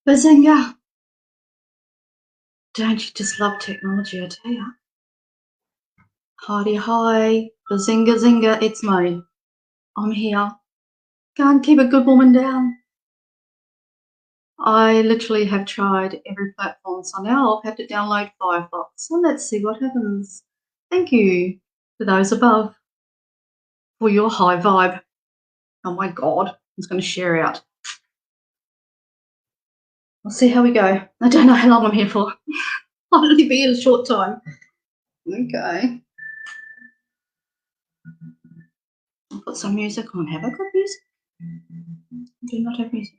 Bazinga! Don't you just love technology, I tell ya. Heidi hi, bazinga zinga, it's me. I'm here. Can't keep a good woman down. I literally have tried every platform, so now I've had to download Firefox. So let's see what happens. Thank you to those above for your high vibe. Oh my god, I'm just going to share out. We'll see how we go. I don't know how long I'm here for. I'll only be here a short time. Okay. I'll put some music on. Have I got music? I do not have music.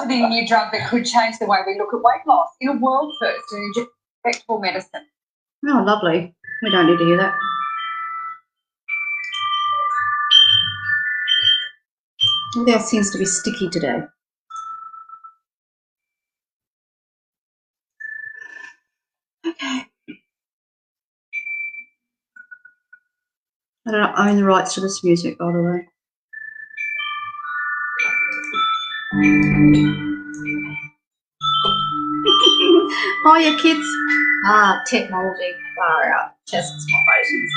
To the new drug that could change the way we look at weight loss in a world first in injectable medicine. Oh, lovely. We don't need to hear that. That seems to be sticky today. Okay. I don't own the rights to this music, by the way. Oh, yeah, kids. Technology. Far out. Tests my patience.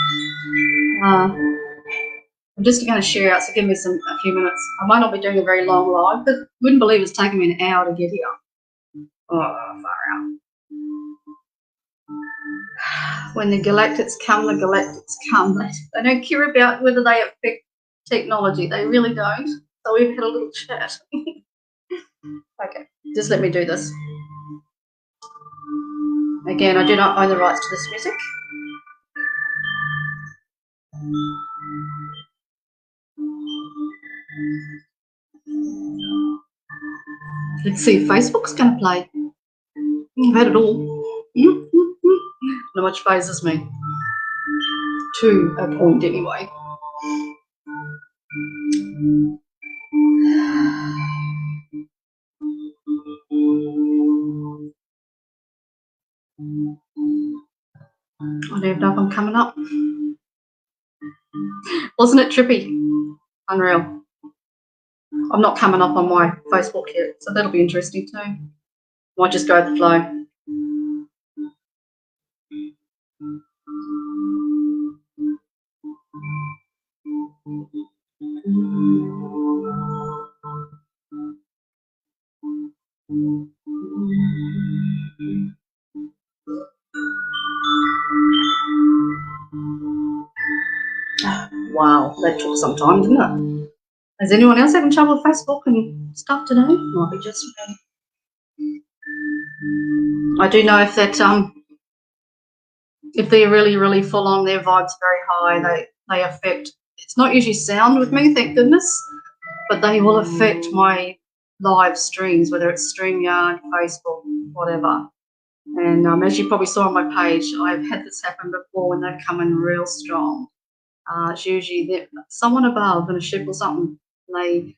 I'm just going to share out, so give me a few minutes. I might not be doing a very long live, but wouldn't believe it's taken me an hour to get here. Oh, far out. When the galactics come, the galactics come. They don't care about whether they affect technology. They really don't. So we've had a little chat. Okay, just let me do this. Again, I do not own the rights to this music. Let's see if Facebook's going to play. I've had it all. Not much phases me. To a point, anyway. I don't know if I'm coming up. Wasn't it trippy? Unreal. I'm not coming up on my Facebook yet, so that'll be interesting too. Might just go with the flow. Wow, that took some time, didn't it? Is anyone else having trouble with Facebook and stuff today? Might be just me. I do know if they're really full on, their vibe's very high, they affect, it's not usually sound with me, thank goodness, but they will affect my live streams, whether it's StreamYard, Facebook, whatever. And as you probably saw on my page, I've had this happen before when they've come in real strong. It's usually someone above in a ship or something. They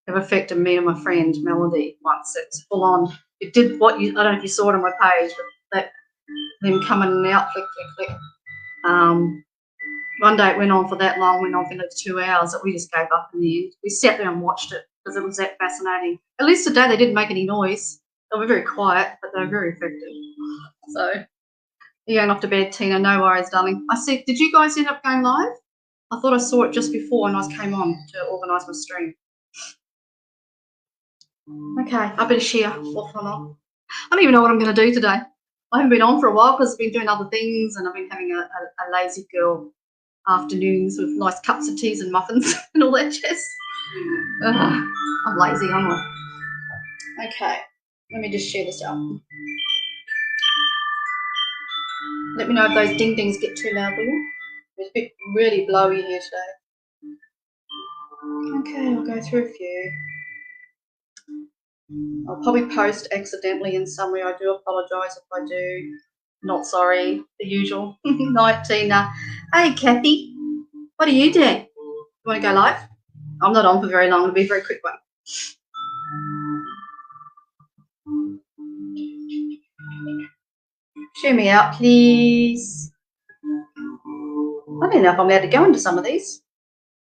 have affected me and my friend Melody once. It's full on. It did what you, I don't know if you saw it on my page, but that them coming and out, click, click, click. One day it went on for that long, went on for like 2 hours that we just gave up in the end. We sat there and watched it because it was that fascinating. At least today they didn't make any noise. They were very quiet, but they were very effective. So you're going off to bed, Tina. No worries, darling. I said, did you guys end up going live? I thought I saw it just before and I came on to organise my stream. Okay, I better share off or not. I don't even know what I'm going to do today. I haven't been on for a while because I've been doing other things and I've been having a lazy girl afternoons with nice cups of teas and muffins and all that jazz. I'm lazy, aren't I? Okay, let me just share this out. Let me know if those ding dings get too loud for you. It's a bit really blowy here today. Okay, I'll go through a few. I'll probably post accidentally in somewhere. I do apologise if I do. Not sorry, the usual. Night, Tina. Hey, Kathy. What are you doing? You want to go live? I'm not on for very long. It'll be a very quick one. Share me out, please. I don't know if I'm allowed to go into some of these.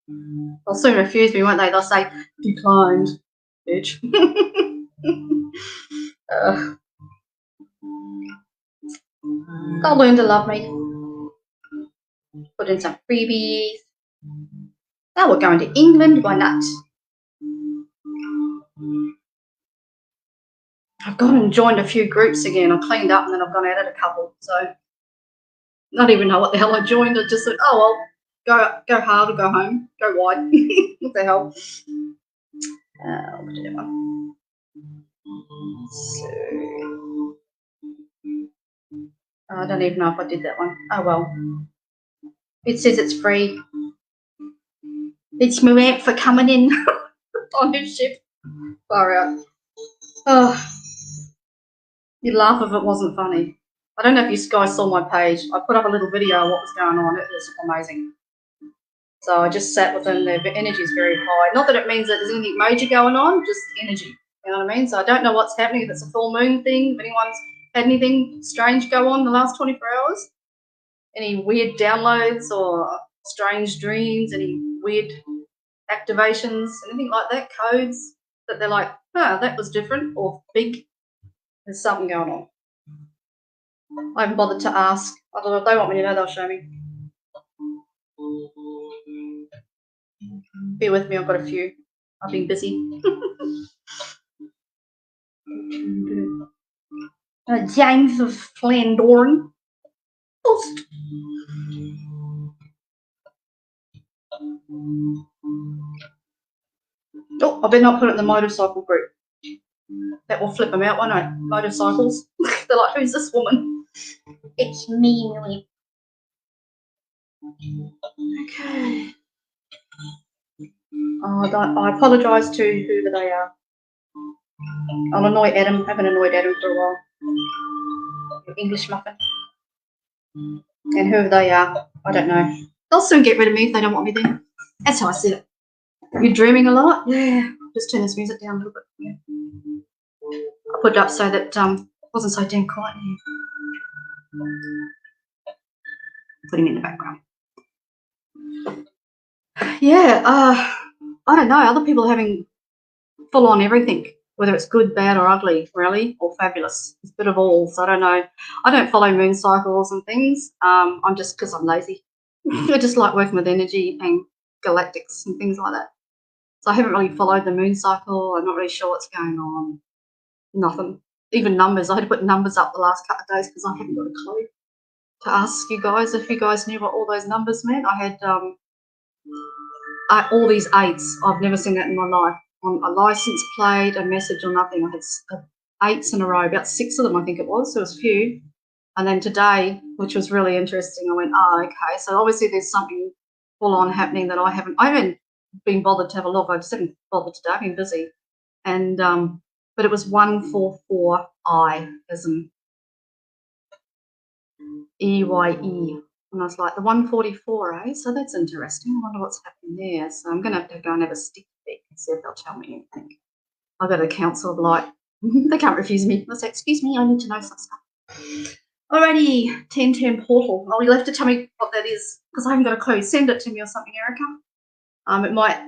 They'll soon refuse me, won't they? They'll say, declined, bitch. They'll learn to love me. Put in some freebies. Oh, we're going to England, why not? I've gone and joined a few groups again. I cleaned up and then I've gone out at a couple. So, not even know what the hell I joined. I just said, oh, well, go hard or go home. Go wide. What the hell? I'll do that one. So, I don't even know if I did that one. Oh, well. It says it's free. It's my rant for coming in on this ship. Far out. Oh, you'd laugh if it wasn't funny. I don't know if you guys saw my page. I put up a little video of what was going on. It was amazing. So I just sat with them. Their energy is very high. Not that it means that there's anything major going on, just energy. You know what I mean? So I don't know what's happening, if it's a full moon thing, if anyone's had anything strange go on in the last 24 hours. Any weird downloads or strange dreams, any weird activations, anything like that, codes that they're like, oh, that was different or big. There's something going on. I haven't bothered to ask. Although if they want me to know, they'll show me. Bear with me, I've got a few. I've been busy. James of Flandorn. Post. Oh, I better not put it in the motorcycle group. That will flip them out, won't it? Motorcycles. They're like, who's this woman? It's me, Millie. Okay. I apologise to whoever they are. I'll annoy Adam. I haven't annoyed Adam for a while. Your English muffin. And whoever they are, I don't know. They'll soon get rid of me if they don't want me there. That's how I see it. You're dreaming a lot? Yeah. Just turn this music down a little bit. Yeah. I put it up so that it wasn't so damn quiet in here. Put him in the background. Yeah, I don't know. Other people are having full on everything, whether it's good, bad, or ugly, really, or fabulous. It's a bit of all. So I don't know. I don't follow moon cycles and things. I'm just because I'm lazy. I just like working with energy and galactics and things like that. So I haven't really followed the moon cycle. I'm not really sure what's going on. Nothing. Even numbers. I had to put numbers up the last couple of days because I haven't got a clue. To ask you guys if you guys knew what all those numbers meant. I had all these 8s. I've never seen that in my life. On a license plate, a message, or nothing. I had 8s in a row, about 6 of them, I think it was. So it was a few. And then today, which was really interesting, I went, oh, okay. So obviously there's something full on happening that I haven't been bothered to have a look. I just haven't bothered today. I've been busy. And but it was 144I as in EYE. And I was like, the 144, eh? So that's interesting. I wonder what's happening there. So I'm going to have to go and have a stick pick and see if they'll tell me anything. I've got a council of like, they can't refuse me. I say, excuse me, I need to know some stuff. Alrighty, 10-turn portal. Oh, you'll have to tell me what that is because I haven't got a clue. Send it to me or something, Erica. It might,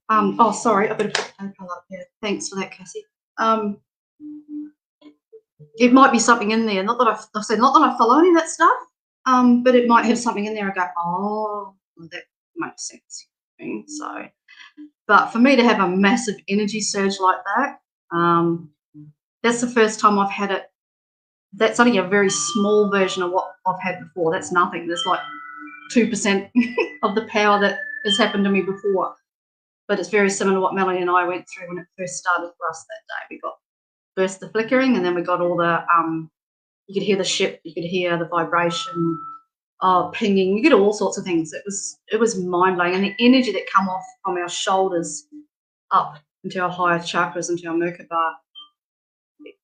oh, sorry, I better put the paper up here. Thanks for that, Cassie. It might be something in there. Not that I follow any of that stuff. But it might have something in there. I go, oh, that makes sense. So, but for me to have a massive energy surge like that, that's the first time I've had it. That's only a very small version of what I've had before. That's nothing. There's like 2% of the power that has happened to me before. But it's very similar to what Melanie and I went through when it first started for us that day. We got first the flickering, and then we got all the You could hear the ship, you could hear the vibration, pinging. You get all sorts of things. It was mind blowing, and the energy that come off from our shoulders up into our higher chakras, into our Merkaba.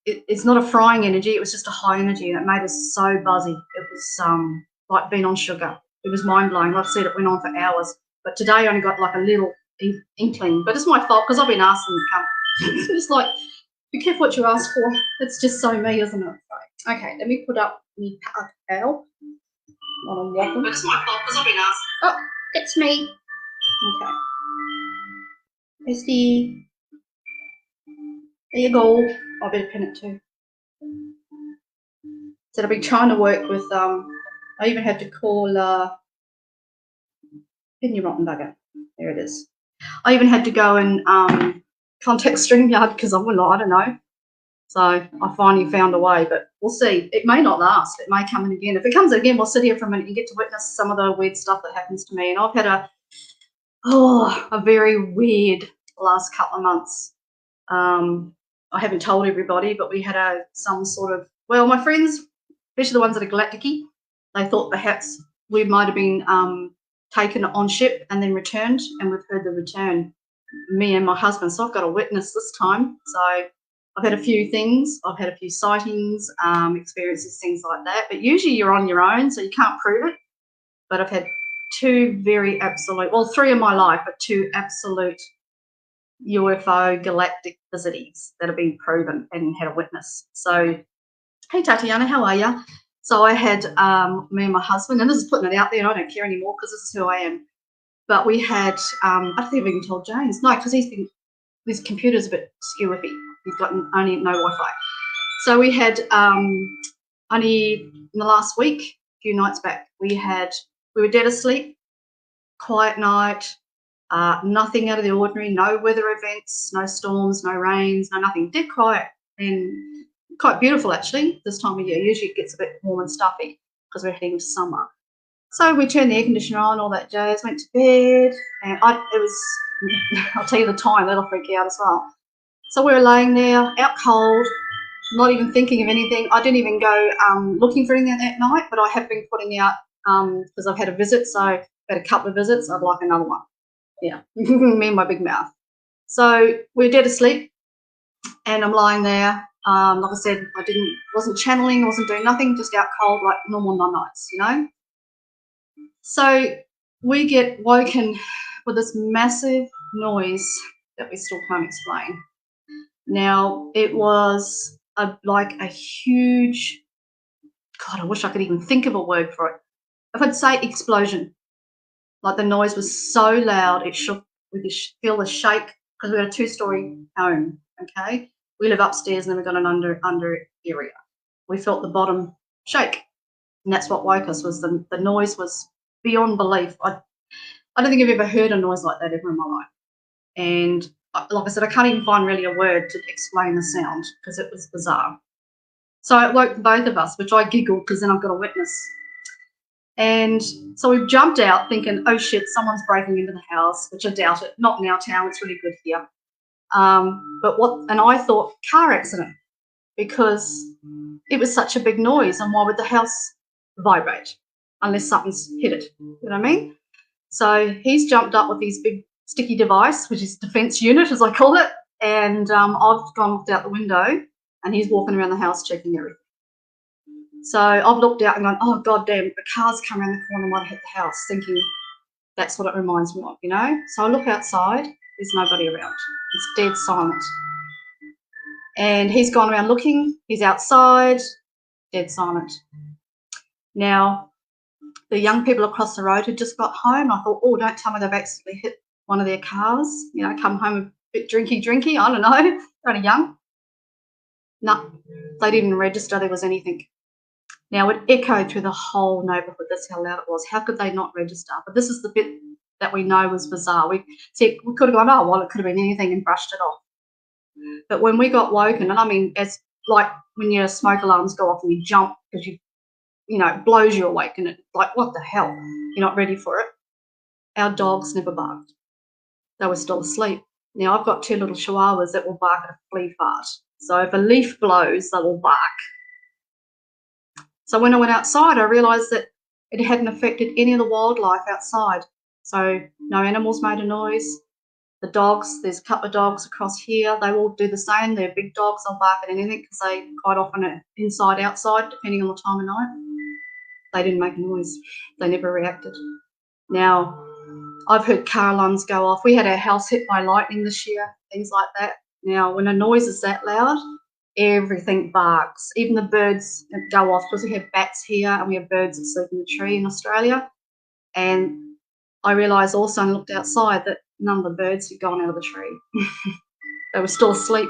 It's not a frying energy. It was just a high energy, and it made us so buzzy. It was like being on sugar. It was mind blowing. Like I said, it went on for hours. But today I only got like a little inkling. But it's my fault because I've been asking to come. It's like, be careful what you ask for. It's just so me, isn't it? Right. Okay, let me put up me paddle while I'm walking. But it's my fault because I've been asking. Oh, it's me. Okay. Esty. There you go. I better pin it too. So I've been trying to work with, I even had to call, pin your rotten bugger. There it is. I even had to go and contact StreamYard because I don't know. So I finally found a way, but we'll see. It may not last. It may come in again. If it comes in again, we'll sit here for a minute and get to witness some of the weird stuff that happens to me. And I've had a very weird last couple of months. I haven't told everybody, but we had some sort of, well, my friends, especially the ones that are galactic-y, they thought perhaps we might have been taken on ship and then returned, and we've heard the return, me and my husband. So I've got a witness this time. So I've had a few things. I've had a few sightings, experiences, things like that. But usually you're on your own, so you can't prove it. But I've had two very absolute, well, three in my life, but two absolute UFO galactic visities that have been proven and had a witness. So, hey Tatiana, how are you? So I had me and my husband, and this is putting it out there, and I don't care anymore because this is who I am. But we had, I don't think I've even told James, no, because his computer's a bit skewy. He's got only no Wi-Fi. So we had only in the last week, a few nights back, we were dead asleep, quiet night. Nothing out of the ordinary, no weather events, no storms, no rains, no nothing. Dead quiet and quite beautiful actually this time of year. Usually it gets a bit warm and stuffy because we're heading to summer. So we turned the air conditioner on, all that jazz, went to bed, and I'll tell you the time, that'll freak you out as well. So we were laying there, out cold, not even thinking of anything. I didn't even go looking for anything that night, but I have been putting out, because I've had a visit, so I've had a couple of visits, I'd like another one. Yeah, me and my big mouth. So we're dead asleep, and I'm lying there. Like I said, wasn't channeling, wasn't doing nothing, just out cold like normal nights, you know. So we get woken with this massive noise that we still can't explain. Now it was like a huge, God, I wish I could even think of a word for it. If I'd say explosion. Like the noise was so loud, it shook. We could feel the shake because we got a 2-story home. Okay, we live upstairs and then we got an under area. We felt the bottom shake, and that's what woke us. Was the noise was beyond belief. I don't think I've ever heard a noise like that ever in my life. And like I said, I can't even find really a word to explain the sound because it was bizarre. So it woke both of us, which I giggled because then I've got a witness. And so we jumped out thinking, oh shit, someone's breaking into the house, which I doubt it. Not in our town, it's really good here. And I thought car accident because it was such a big noise, and why would the house vibrate unless something's hit it? You know what I mean? So he's jumped up with his big sticky device, which is defense unit, as I call it, and I've gone looked out the window, and he's walking around the house checking everything. So I've looked out and gone, oh, God damn, the car's come around the corner and might have hit the house, thinking that's what it reminds me of, you know? So I look outside, there's nobody around. It's dead silent. And he's gone around looking, he's outside, dead silent. Now, the young people across the road had just got home. I thought, oh, don't tell me they've accidentally hit one of their cars, you know, come home a bit drinky, I don't know, they're only young. No, they didn't register there was anything. Now, it echoed through the whole neighbourhood. That's how loud it was. How could they not register? But this is the bit that we know was bizarre. We could have gone, oh, well, it could have been anything, and brushed it off. But when we got woken, and I mean, it's like when your smoke alarms go off and you jump because you know, it blows you awake, and it's like, what the hell? You're not ready for it. Our dogs never barked. They were still asleep. Now, I've got 2 little chihuahuas that will bark at a flea fart. So if a leaf blows, they will bark. So when I went outside, I realised that it hadn't affected any of the wildlife outside. So no animals made a noise. The dogs, there's a couple of dogs across here, they all do the same. They're big dogs, they'll bark at anything because they quite often are inside, outside, depending on the time of night. They didn't make a noise. They never reacted. Now, I've heard car alarms go off. We had our house hit by lightning this year, things like that. Now, when a noise is that loud, everything barks. Even the birds go off because we have bats here and we have birds that sleep in the tree in Australia. And I realised also and looked outside that none of the birds had gone out of the tree. They were still asleep.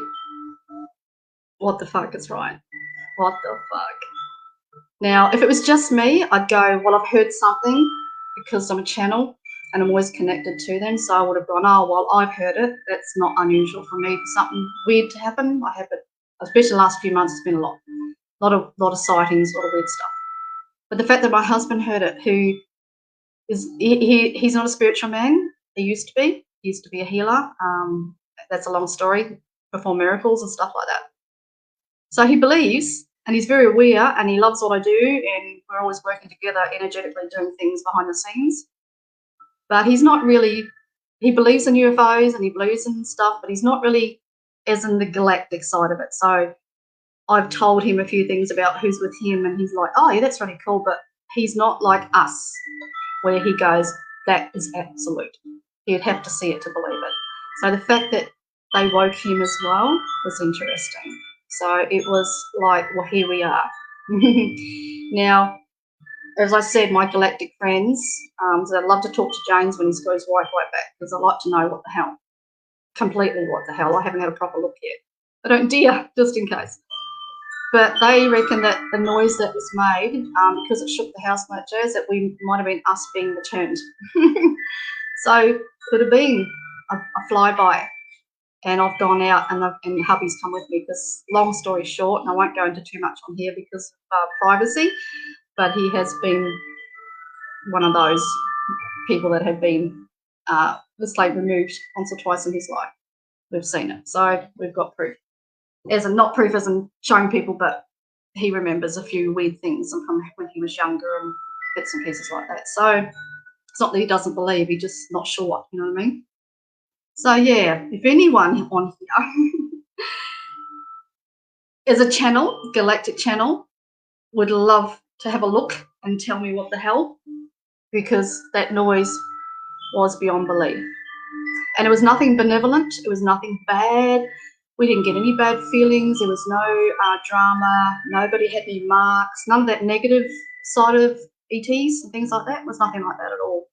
What the fuck is right? What the fuck? Now, if it was just me, I'd go, well, I've heard something because I'm a channel and I'm always connected to them. So I would have gone, oh, well, I've heard it. That's not unusual for me for something weird to happen. I have it, especially the last few months, it's been a lot of sightings, a lot of weird stuff. But the fact that my husband heard it, who is, he's not a spiritual man. He used to be. He used to be a healer. That's a long story, perform miracles and stuff like that. So he believes, and he's very aware, and he loves what I do, and we're always working together, energetically doing things behind the scenes. But he's not really, he believes in UFOs and he believes in stuff, but he's not really as in the galactic side of it. So I've told him a few things about who's with him, and he's like, oh yeah, that's really cool, but he's not like us, where he goes, that is absolute. He'd have to see it to believe it. So the fact that they woke him as well was interesting. So it was like, well, here we are. Now, as I said, my galactic friends, so I'd love to talk to James when he's got his Wi-Fi back, because I'd like to know what the hell, completely what the hell. I haven't had a proper look yet. I don't dare, just in case. But they reckon that the noise that was made, because it shook the house much as that we might have been us being returned. So could have been a flyby. And I've gone out, and hubby's come with me, because long story short, and I won't go into too much on here because of privacy, but he has been one of those people that have been, let's say, removed once or twice in his life. We've seen it. So we've got proof. As in, not proof as in showing people, but he remembers a few weird things from when he was younger and bits and pieces like that. So it's not that he doesn't believe, he's just not sure, you know what I mean? So yeah, if anyone on here is a channel, galactic channel, would love to have a look and tell me what the hell, because that noise was beyond belief. And it was nothing benevolent, it was nothing bad. We didn't get any bad feelings, there was no drama, nobody had any marks, none of that negative side of ETs and things like that. It was nothing like that at all.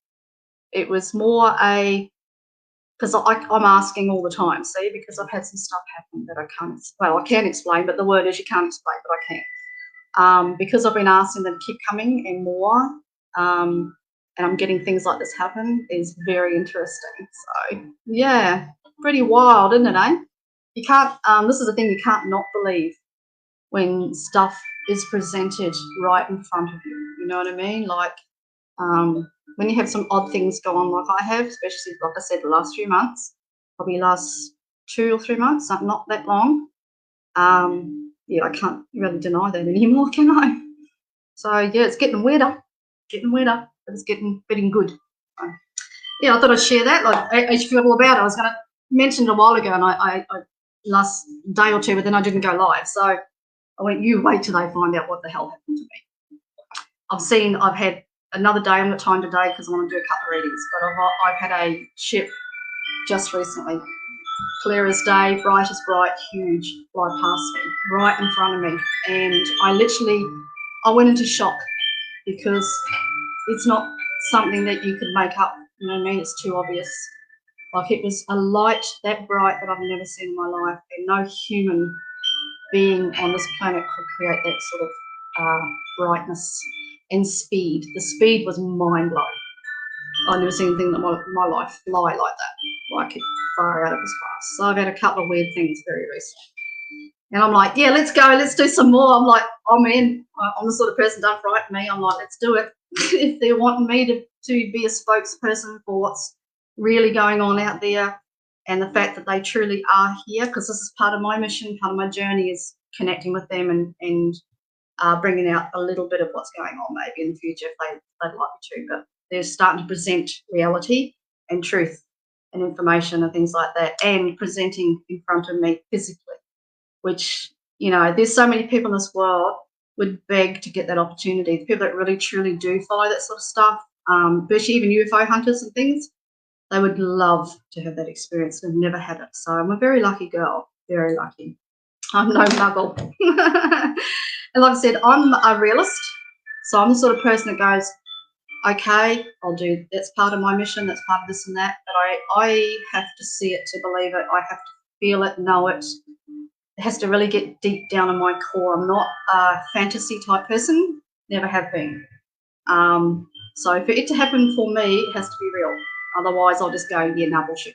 It was more because I'm asking all the time, see, because I've had some stuff happen that I can't, well, I can explain, but the word is you can't explain, but I can. Because I've been asking them to keep coming and more, and I'm getting things like this happen, is very interesting. So yeah, pretty wild, isn't it, eh? You can't, this is the thing, you can't not believe when stuff is presented right in front of you, you know what I mean? Like, when you have some odd things go on like I have, especially, like I said, the last few months, probably last 2 or 3 months, not that long, yeah, I can't really deny that anymore, can I? So yeah, it's getting weirder, but it's getting good. So, yeah, I thought I'd share that. Like, I forgot all about it. I was going to mention it a while ago, and I last day or two, but then I didn't go live. So I went, you wait till they find out what the hell happened to me. I've had another day, I'm not time today because I want to do a couple of readings, but I've had a ship just recently, clear as day, bright as bright, huge, fly past me, right in front of me. And I went into shock, because it's not something that you could make up, you know what I mean? It's too obvious. Like, it was a light that bright that I've never seen in my life, and no human being on this planet could create that sort of brightness and speed. The speed was mind-blowing. I've never seen anything in my life fly like that, like it far out of as fast. So I've had a couple of weird things very recently. And I'm like, yeah, let's go, let's do some more. I'm like, I'm in. I'm the sort of person, don't frighten me. I'm like, let's do it. If they're wanting me to be a spokesperson for what's really going on out there, and the fact that they truly are here, because this is part of my mission, part of my journey is connecting with them and bringing out a little bit of what's going on maybe in the future if they'd like me to. But they're starting to present reality and truth and information and things like that, and presenting in front of me physically, which, you know, there's so many people in this world would beg to get that opportunity. The people that really truly do follow that sort of stuff, especially even UFO hunters and things, they would love to have that experience. They've never had it. So I'm a very lucky girl, very lucky. I'm no muggle. And like I said, I'm a realist. So I'm the sort of person that goes, okay, I'll do, that's part of my mission, that's part of this and that. But I have to see it to believe it. I have to feel it, know it. It has to really get deep down in my core. I'm not a fantasy type person, never have been. So for it to happen for me, it has to be real. Otherwise, I'll just go, yeah, no, bullshit.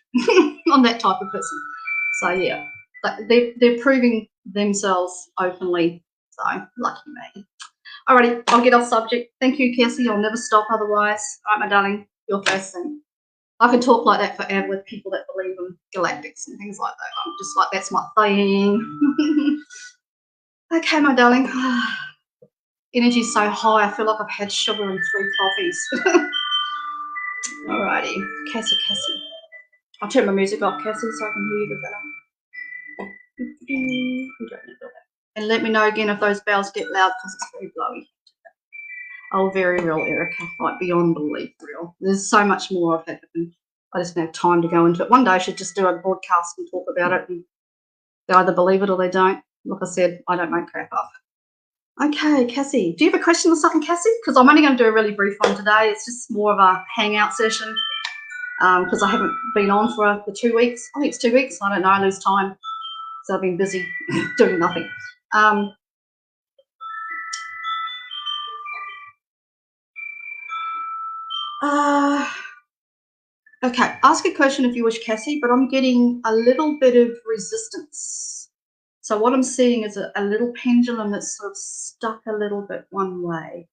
I'm that type of person. So yeah, but they're proving themselves openly. So lucky me. Alrighty, I'll get off subject. Thank you, Cassie. I'll never stop otherwise. All right, my darling, you're first thing. I could talk like that forever with people that believe in galactics and things like that. I'm just like, that's my thing. Okay, my darling. Energy's so high, I feel like I've had sugar in 3 coffees. Alrighty, Cassie. I'll turn my music off, Cassie, so I can hear you better. You don't need that. And let me know again if those bells get loud because it's very blowy. Oh, very real, Erica. Like beyond belief real. There's so much more of it. And I just don't have time to go into it. One day I should just do a broadcast and talk about it. And they either believe it or they don't. Like I said, I don't make crap up. Okay, Cassie. Do you have a question or something, Cassie? Because I'm only going to do a really brief one today. It's just more of a hangout session because I haven't been on for 2 weeks. I think it's 2 weeks. I don't know. I lose time. So I've been busy doing nothing. Okay, ask a question if you wish, Cassie, but I'm getting a little bit of resistance. So what I'm seeing is a little pendulum that's sort of stuck a little bit one way.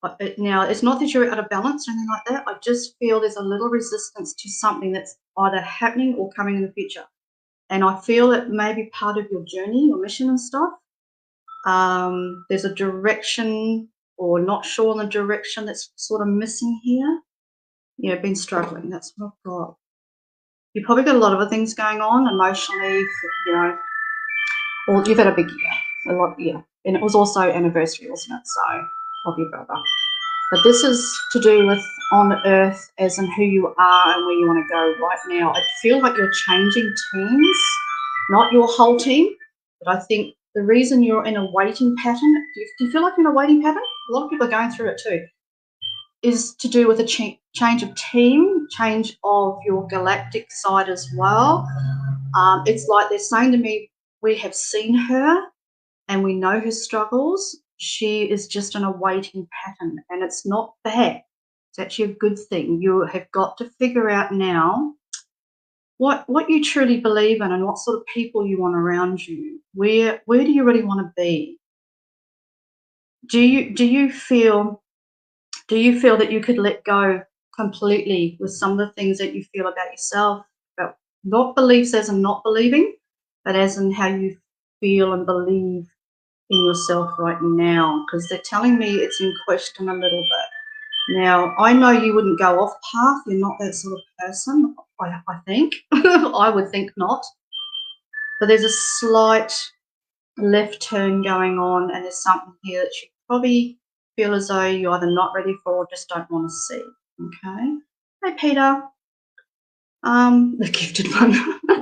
But now, it's not that you're out of balance or anything like that. I just feel there's a little resistance to something that's either happening or coming in the future. And I feel it may be part of your journey, your mission and stuff. There's a direction or not sure on the direction that's sort of missing here. Yeah, been struggling. That's what I've got. You've probably got a lot of other things going on emotionally, you know, or you've had a big year, a lot, yeah. And it was also anniversary, wasn't it? So, of your brother. But this is to do with on earth, as in who you are and where you want to go right now. I feel like you're changing teams, not your whole team, but I think the reason you're in a waiting pattern, do you feel like you're in a waiting pattern? A lot of people are going through it too. Is to do with a change of team, change of your galactic side as well. It's like they're saying to me, we have seen her and we know her struggles. She is just in a waiting pattern, and it's not bad. It's actually a good thing. You have got to figure out now what you truly believe in and what sort of people you want around you. Where do you really want to be? Do you feel that you could let go completely with some of the things that you feel about yourself, about not beliefs as in not believing, but as in how you feel and believe in yourself right now? Because they're telling me it's in question a little bit. Now, I know you wouldn't go off path. You're not that sort of person, I think. I would think not. But there's a slight left turn going on, and there's something here that you probably feel as though you're either not ready for or just don't want to see. Okay. Hey, Peter. The gifted one,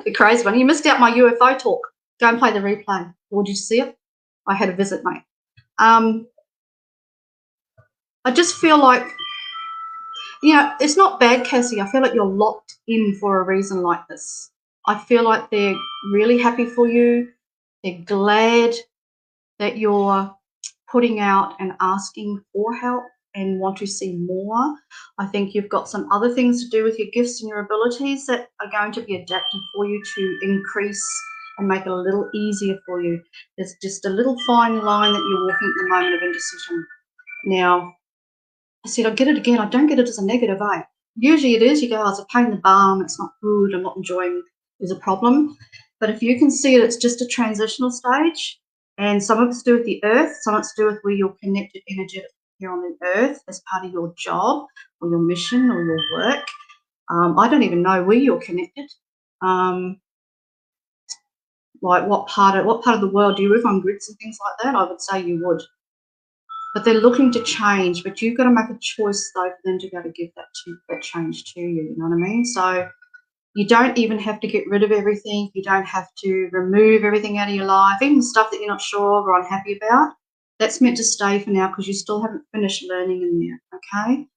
the crazy one. You missed out my UFO talk. Go and play the replay. Or did you see it? I had a visit, mate. I just feel like, you know, it's not bad, Cassie. I feel like you're locked in for a reason like this. I feel like they're really happy for you. They're glad that you're putting out and asking for help and want to see more. I think you've got some other things to do with your gifts and your abilities that are going to be adapted for you to increase and make it a little easier for you. There's just a little fine line that you're walking at the moment of indecision. Now, I said, I get it again. I don't get it as a negative, eh? Usually it is. You go, oh, it's a pain in the bum. It's not good. I'm not enjoying. There's a problem. But if you can see it, it's just a transitional stage. And some of it's to do with the earth, some of it's to do with where you're connected energetically here on the earth as part of your job or your mission or your work. I don't even know where you're connected. Like what part of the world do you work on, grids and things like that? I would say you would. But they're looking to change, but you've got to make a choice though for them to be able to give that change to you, you know what I mean? So you don't even have to get rid of everything. You don't have to remove everything out of your life, even the stuff that you're not sure of or unhappy about. That's meant to stay for now because you still haven't finished learning in there, okay?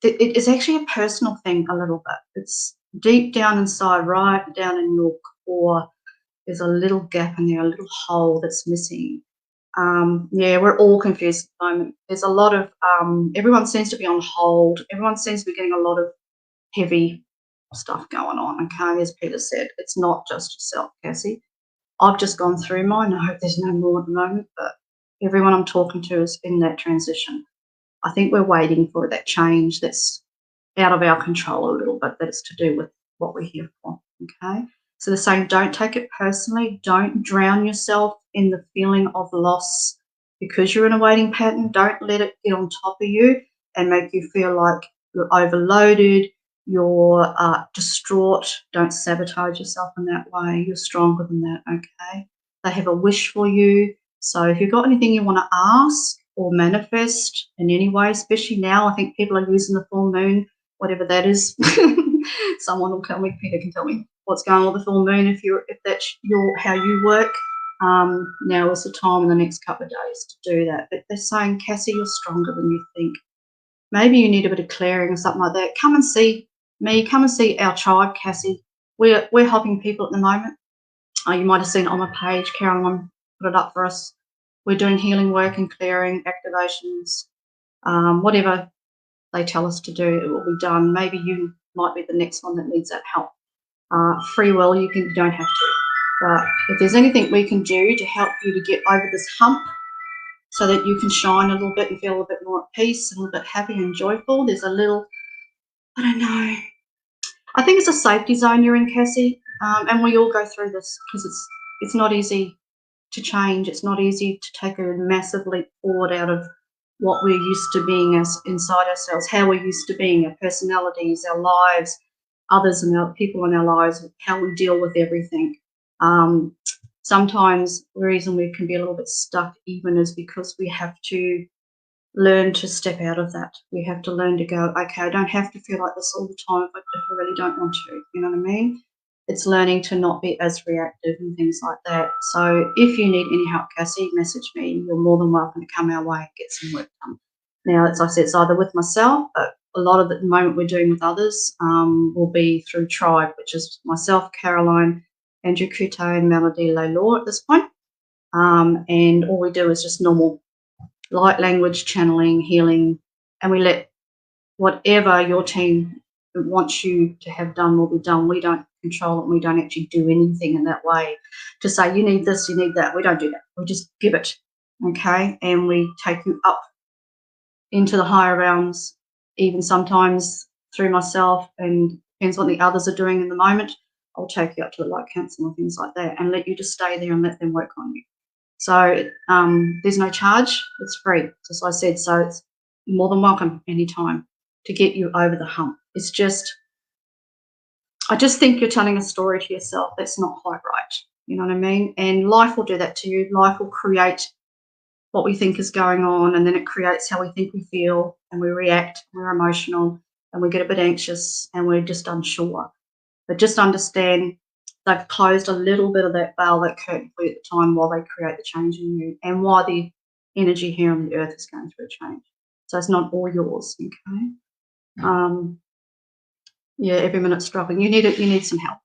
It is actually a personal thing a little bit. It's deep down inside, right down in your core. There's a little gap in there, a little hole that's missing. Yeah, we're all confused at the moment. There's a lot of, everyone seems to be on hold. Everyone seems to be getting a lot of heavy stuff going on, okay? As Peter said, it's not just yourself, Cassie. I've just gone through mine. I hope there's no more at the moment, but everyone I'm talking to is in that transition. I think we're waiting for that change that's out of our control a little bit, that it's to do with what we're here for, okay? So they're saying don't take it personally. Don't drown yourself in the feeling of loss because you're in a waiting pattern. Don't let it get on top of you and make you feel like you're overloaded, you're distraught. Don't sabotage yourself in that way. You're stronger than that, okay? They have a wish for you. So if you've got anything you want to ask or manifest in any way, especially now, I think people are using the full moon, whatever that is. Someone will tell me, Peter can tell me what's going on with the full moon if that's how you work. Now is the time in the next couple of days to do that. But they're saying, Cassie, you're stronger than you think. Maybe you need a bit of clearing or something like that. Come and see me. Come and see our tribe, Cassie. We're helping people at the moment. You might have seen it on my page. Caroline put it up for us. We're doing healing work and clearing, activations, whatever they tell us to do, it will be done. Maybe you might be the next one that needs that help. Free will, you don't have to. But if there's anything we can do to help you to get over this hump so that you can shine a little bit and feel a bit more at peace, a little bit happy and joyful, there's a little, I don't know, I think it's a safety zone you're in, Cassie, and we all go through this because it's not easy to change. It's not easy to take a massive leap forward out of what we're used to being as inside ourselves, how we're used to being, our personalities, our lives, others and our people in our lives, how we deal with everything. Sometimes the reason we can be a little bit stuck even is because we have to learn to step out of that. We have to learn to go, okay, I don't have to feel like this all the time if I really don't want to, you know what I mean? It's learning to not be as reactive and things like that. So if you need any help, Cassie, message me. You're more than welcome to come our way and get some work done. Now, as I said, it's either with myself, but a lot of the moment we're doing with others will be through Tribe, which is myself, Caroline, Andrew Coutte, and Melody Laylor at this point. And all we do is just normal light language, channeling, healing, and we let whatever your team wants you to have done will be done. We don't control it, and we don't actually do anything in that way to say, you need this, you need that. We don't do that. We just give it, okay? And we take you up into the higher realms, even sometimes through myself, and depends what the others are doing in the moment. I'll take you up to the light council and things like that and let you just stay there and let them work on you. So there's no charge. It's free, as I said. So it's more than welcome anytime to get you over the hump. It's just, I just think you're telling a story to yourself that's not quite right. You know what I mean? And life will do that to you. Life will create what we think is going on, and then it creates how we think we feel, and we react, we're emotional, and we get a bit anxious, and we're just unsure. But just understand they've closed a little bit of that veil, that curtain for you at the time while they create the change in you, and why the energy here on the earth is going through a change. So it's not all yours, okay? Yeah, every minute struggling. You need some help.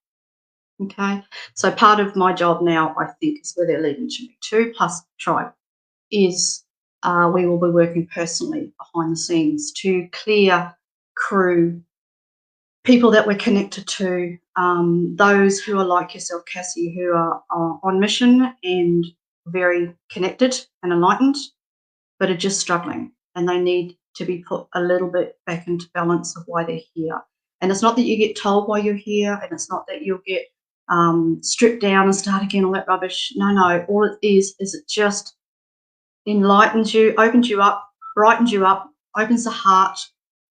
Okay. So part of my job now, I think, is where they're leading to me too, plus Tribe, is we will be working personally behind the scenes to clear crew, people that we're connected to, those who are like yourself, Cassie, who are on mission and very connected and enlightened, but are just struggling, and they need to be put a little bit back into balance of why they're here. And it's not that you get told why you're here, and it's not that you'll get strip down and start again, all that rubbish. No. All it is it just enlightens you, opens you up, brightens you up, opens the heart,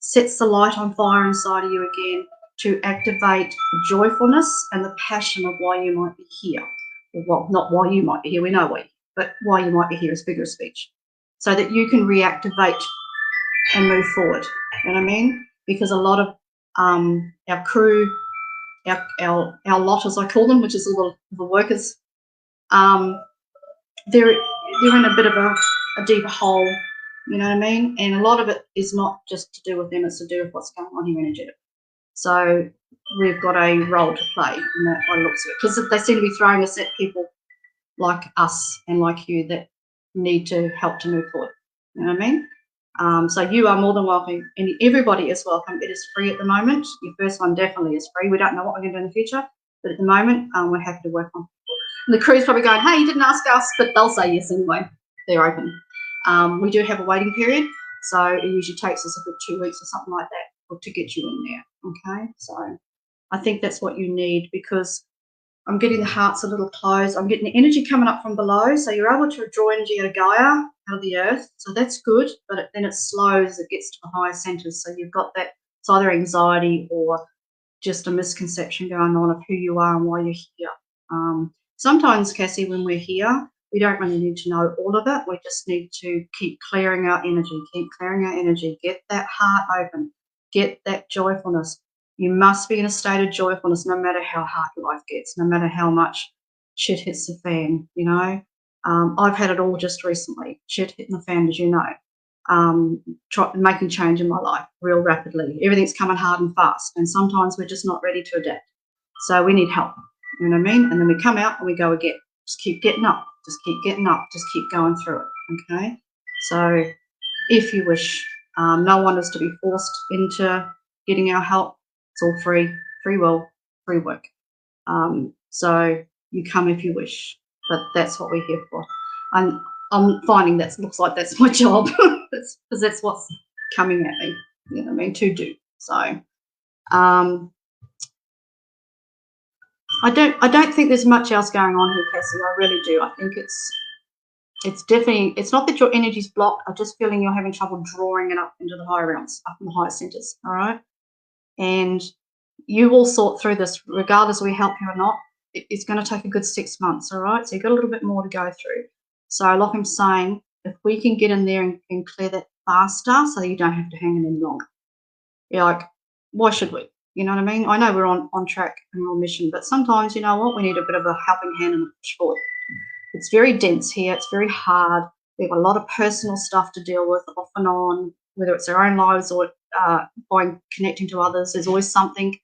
sets the light on fire inside of you again to activate the joyfulness and the passion of why you might be here. Well, not why you might be here, we know why, but why you might be here is figure of speech. So that you can reactivate and move forward. You know what I mean? Because a lot of our crew, our lot, as I call them, which is all the workers, they're in a bit of a deeper hole, you know what I mean? And a lot of it is not just to do with them, it's to do with what's going on here energetically. So we've got a role to play in that by the looks of it, because they seem to be throwing us at people like us and like you that need to help to move forward. You know what I mean? So you are more than welcome, and everybody is welcome. It is free at the moment. Your first one definitely is free. We don't know what we're going to do in the future, but at the moment, we're happy to work on people. And the crew's probably going, hey, you didn't ask us, but they'll say yes anyway. They're open. We do have a waiting period, so it usually takes us a good 2 weeks or something like that to get you in there, okay? So I think that's what you need, because I'm getting the hearts a little closed. I'm getting the energy coming up from below. So you're able to draw energy out of Gaia, out of the earth. So that's good, but then it slows, it gets to the higher centers. So you've got that, it's either anxiety or just a misconception going on of who you are and why you're here. Sometimes, Cassie, when we're here, we don't really need to know all of it. We just need to keep clearing our energy, get that heart open, get that joyfulness. You must be in a state of joyfulness no matter how hard life gets, no matter how much shit hits the fan, you know. I've had it all just recently, shit hitting the fan, as you know, making change in my life real rapidly. Everything's coming hard and fast, and sometimes we're just not ready to adapt. So we need help, you know what I mean? And then we come out and we go again. Just keep getting up, just keep getting up, just keep going through it, okay? So if you wish, no one is to be forced into getting our help. It's all free will, free work. So you come if you wish, but that's what we're here for. And I'm finding that looks like that's my job, because that's what's coming at me, you know what I mean, to do. So I don't think there's much else going on here, Cassie. I really do. I think it's definitely, it's not that your energy's blocked. I'm just feeling you're having trouble drawing it up into the higher realms, up in the higher centers. All right. And you will sort through this, regardless if we help you or not. It's going to take a good 6 months. All right. So you've got a little bit more to go through. So like I'm saying, if we can get in there and clear that faster so you don't have to hang in any longer. You're like, why should we? You know what I mean? I know we're on track and we're on mission, but sometimes, you know what, we need a bit of a helping hand and a push forward. It's very dense here. It's very hard. We have a lot of personal stuff to deal with off and on, whether it's our own lives or by connecting to others. There's always something.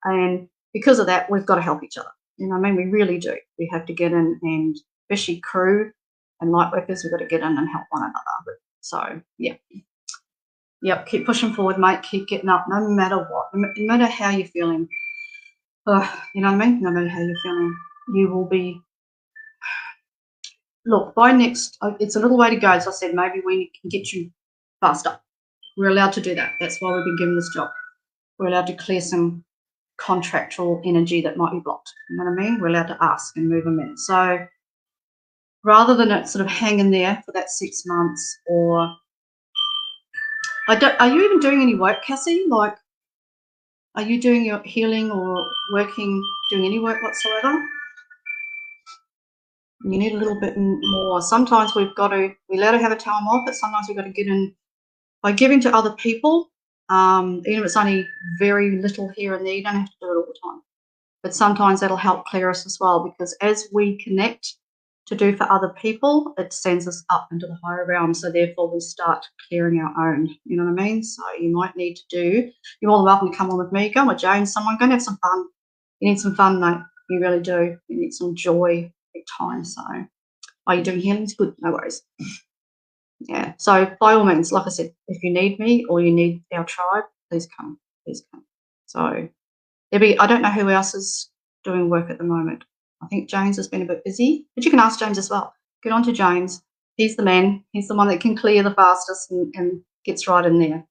And because of that, we've got to help each other. You know what I mean? We really do. We have to get in, and especially crew and light workers, we've got to get in and help one another. So, yeah. Yep, keep pushing forward, mate. Keep getting up, no matter what, no matter how you're feeling. You know what I mean? No matter how you're feeling, you will be. Look, by next, it's a little way to go. As I said, maybe we can get you faster. We're allowed to do that. That's why we've been given this job. We're allowed to clear some contractual energy that might be blocked. You know what I mean? We're allowed to ask and move them in. So rather than it sort of hanging there for that 6 months, or are you even doing any work, Cassie? Like, are you doing your healing or working, doing any work whatsoever? You need a little bit more. Sometimes we're allowed to have a time off, but sometimes we've got to get in by giving to other people. Even if it's only very little here and there, you don't have to do it all the time. But sometimes that'll help clear us as well, because as we connect to do for other people, it sends us up into the higher realm. So therefore we start clearing our own, you know what I mean? So you might need to you're more than welcome to come on with me, go with James, someone, go and have some fun. You need some fun, mate. You really do. You need some joy, big time. So are you doing healings? Good, no worries. Yeah, so by all means, like I said, if you need me or you need our tribe, please come, please come. So I don't know who else is doing work at the moment. I think James has been a bit busy, but you can ask James as well. Get on to James. He's the man. He's the one that can clear the fastest and gets right in there.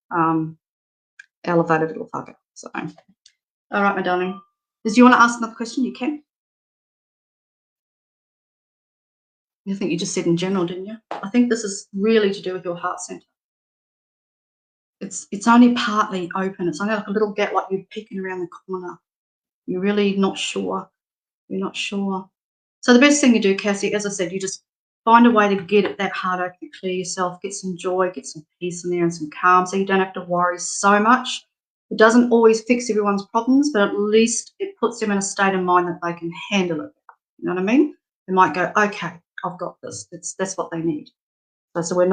Elevated little fucker. So, all right, my darling. Do you want to ask another question? You can. You think you just said in general, didn't you? I think this is really to do with your heart center. It's only partly open. It's only like a little gap, like you're peeking around the corner. You're really not sure. You're not sure. So the best thing you do, Cassie, as I said, you just find a way to get at that heart open, clear yourself, get some joy, get some peace in there and some calm, so you don't have to worry so much. It doesn't always fix everyone's problems, but at least it puts them in a state of mind that they can handle it. You know what I mean? They might go, okay, I've got this. That's what they need. So we're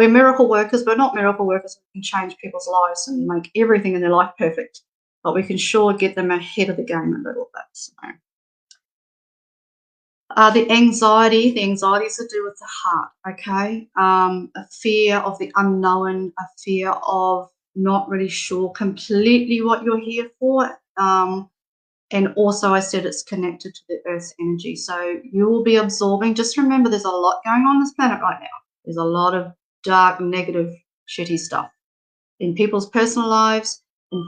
miracle workers. We're not miracle workers. We can change people's lives and make everything in their life perfect, but we can sure get them ahead of the game a little bit. So. The anxiety is to do with the heart, okay? A fear of the unknown, a fear of not really sure completely what you're here for. And also I said it's connected to the Earth's energy. So you will be absorbing, just remember there's a lot going on this planet right now. There's a lot of dark, negative, shitty stuff in people's personal lives, in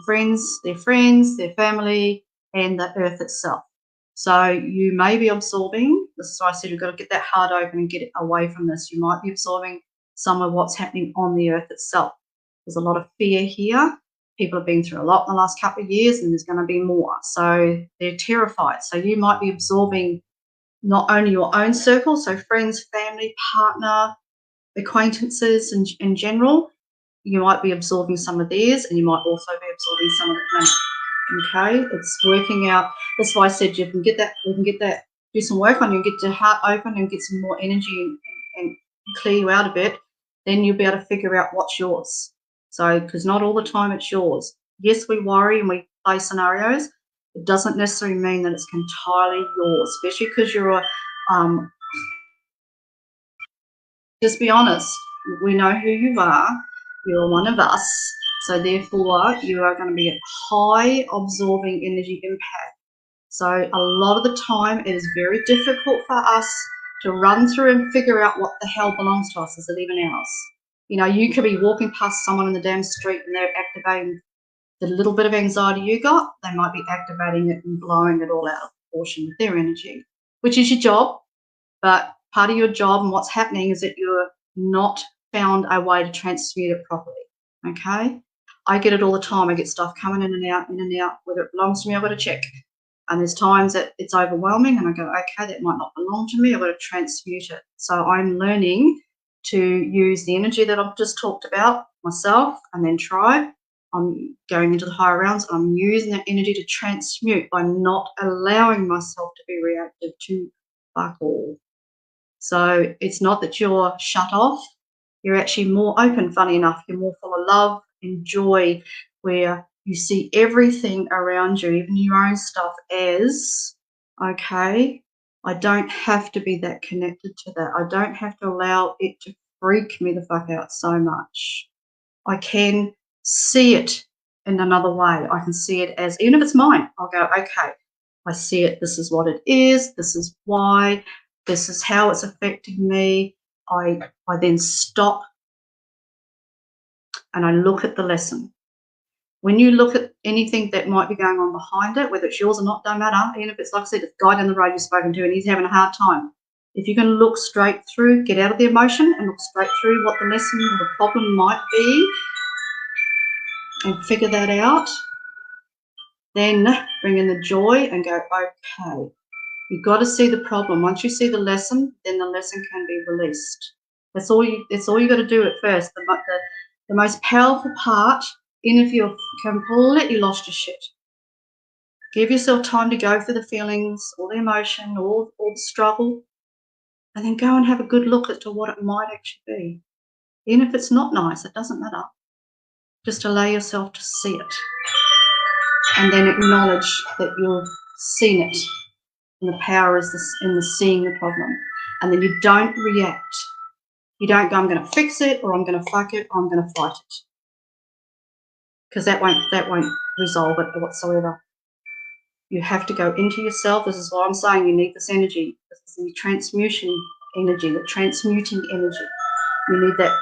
their family, and the Earth itself. So you may be absorbing, this is why I said you've got to get that heart open and get it away from this. You might be absorbing some of what's happening on the Earth itself. There's a lot of fear here. People have been through a lot in the last couple of years, and there's going to be more. So they're terrified. So you might be absorbing not only your own circle, so friends, family, partner, acquaintances in general. You might be absorbing some of theirs, and you might also be absorbing some of the planet. Okay, it's working out. That's why I said we can get that, do some work on you, get your heart open and get some more energy and clear you out a bit. Then you'll be able to figure out what's yours. So, because not all the time it's yours. Yes, we worry and we play scenarios. It doesn't necessarily mean that it's entirely yours, especially because you're just be honest. We know who you are. You're one of us. So therefore, you are going to be a high absorbing energy impact. So a lot of the time, it is very difficult for us to run through and figure out what the hell belongs to us. Is it even ours? You know, you could be walking past someone in the damn street and they're activating the little bit of anxiety you got. They might be activating it and blowing it all out of proportion with their energy, which is your job. But part of your job and what's happening is that you're not found a way to transmute it properly. Okay? I get it all the time. I get stuff coming in and out. Whether it belongs to me, I've got to check. And there's times that it's overwhelming and I go, okay, that might not belong to me. I've got to transmute it. So I'm learning to use the energy that I've just talked about myself and then tribe. I'm going into the higher realms. I'm using that energy to transmute by not allowing myself to be reactive to fuck all. So it's not that you're shut off. You're actually more open, funny enough. You're more full of love and joy, where you see everything around you, even your own stuff, as, okay, I don't have to be that connected to that. I don't have to allow it to freak me the fuck out so much. I can see it in another way. I can see it as, even if it's mine, I'll go, okay, I see it. This is what it is. This is why. This is how it's affecting me. I then stop and I look at the lesson. When you look at anything that might be going on behind it, whether it's yours or not, don't matter. Even if it's, like I said, a guy down the road you've spoken to and he's having a hard time. If you can look straight through, get out of the emotion and look straight through what the lesson or the problem might be and figure that out, then bring in the joy and go, okay, you've got to see the problem. Once you see the lesson, then the lesson can be released. That's all you got to do at first. The most powerful part, even if you've completely lost your shit, give yourself time to go through the feelings, all the emotion, all the struggle, and then go and have a good look as to what it might actually be. Even if it's not nice, it doesn't matter. Just allow yourself to see it and then acknowledge that you've seen it. And the power is in the seeing the problem. And then you don't react. You don't go, I'm going to fix it, or I'm going to fuck it, or I'm going to fight it. Because that won't resolve it whatsoever. You have to go into yourself. This is why I'm saying you need this energy. This is the transmutation energy, the transmuting energy. You need that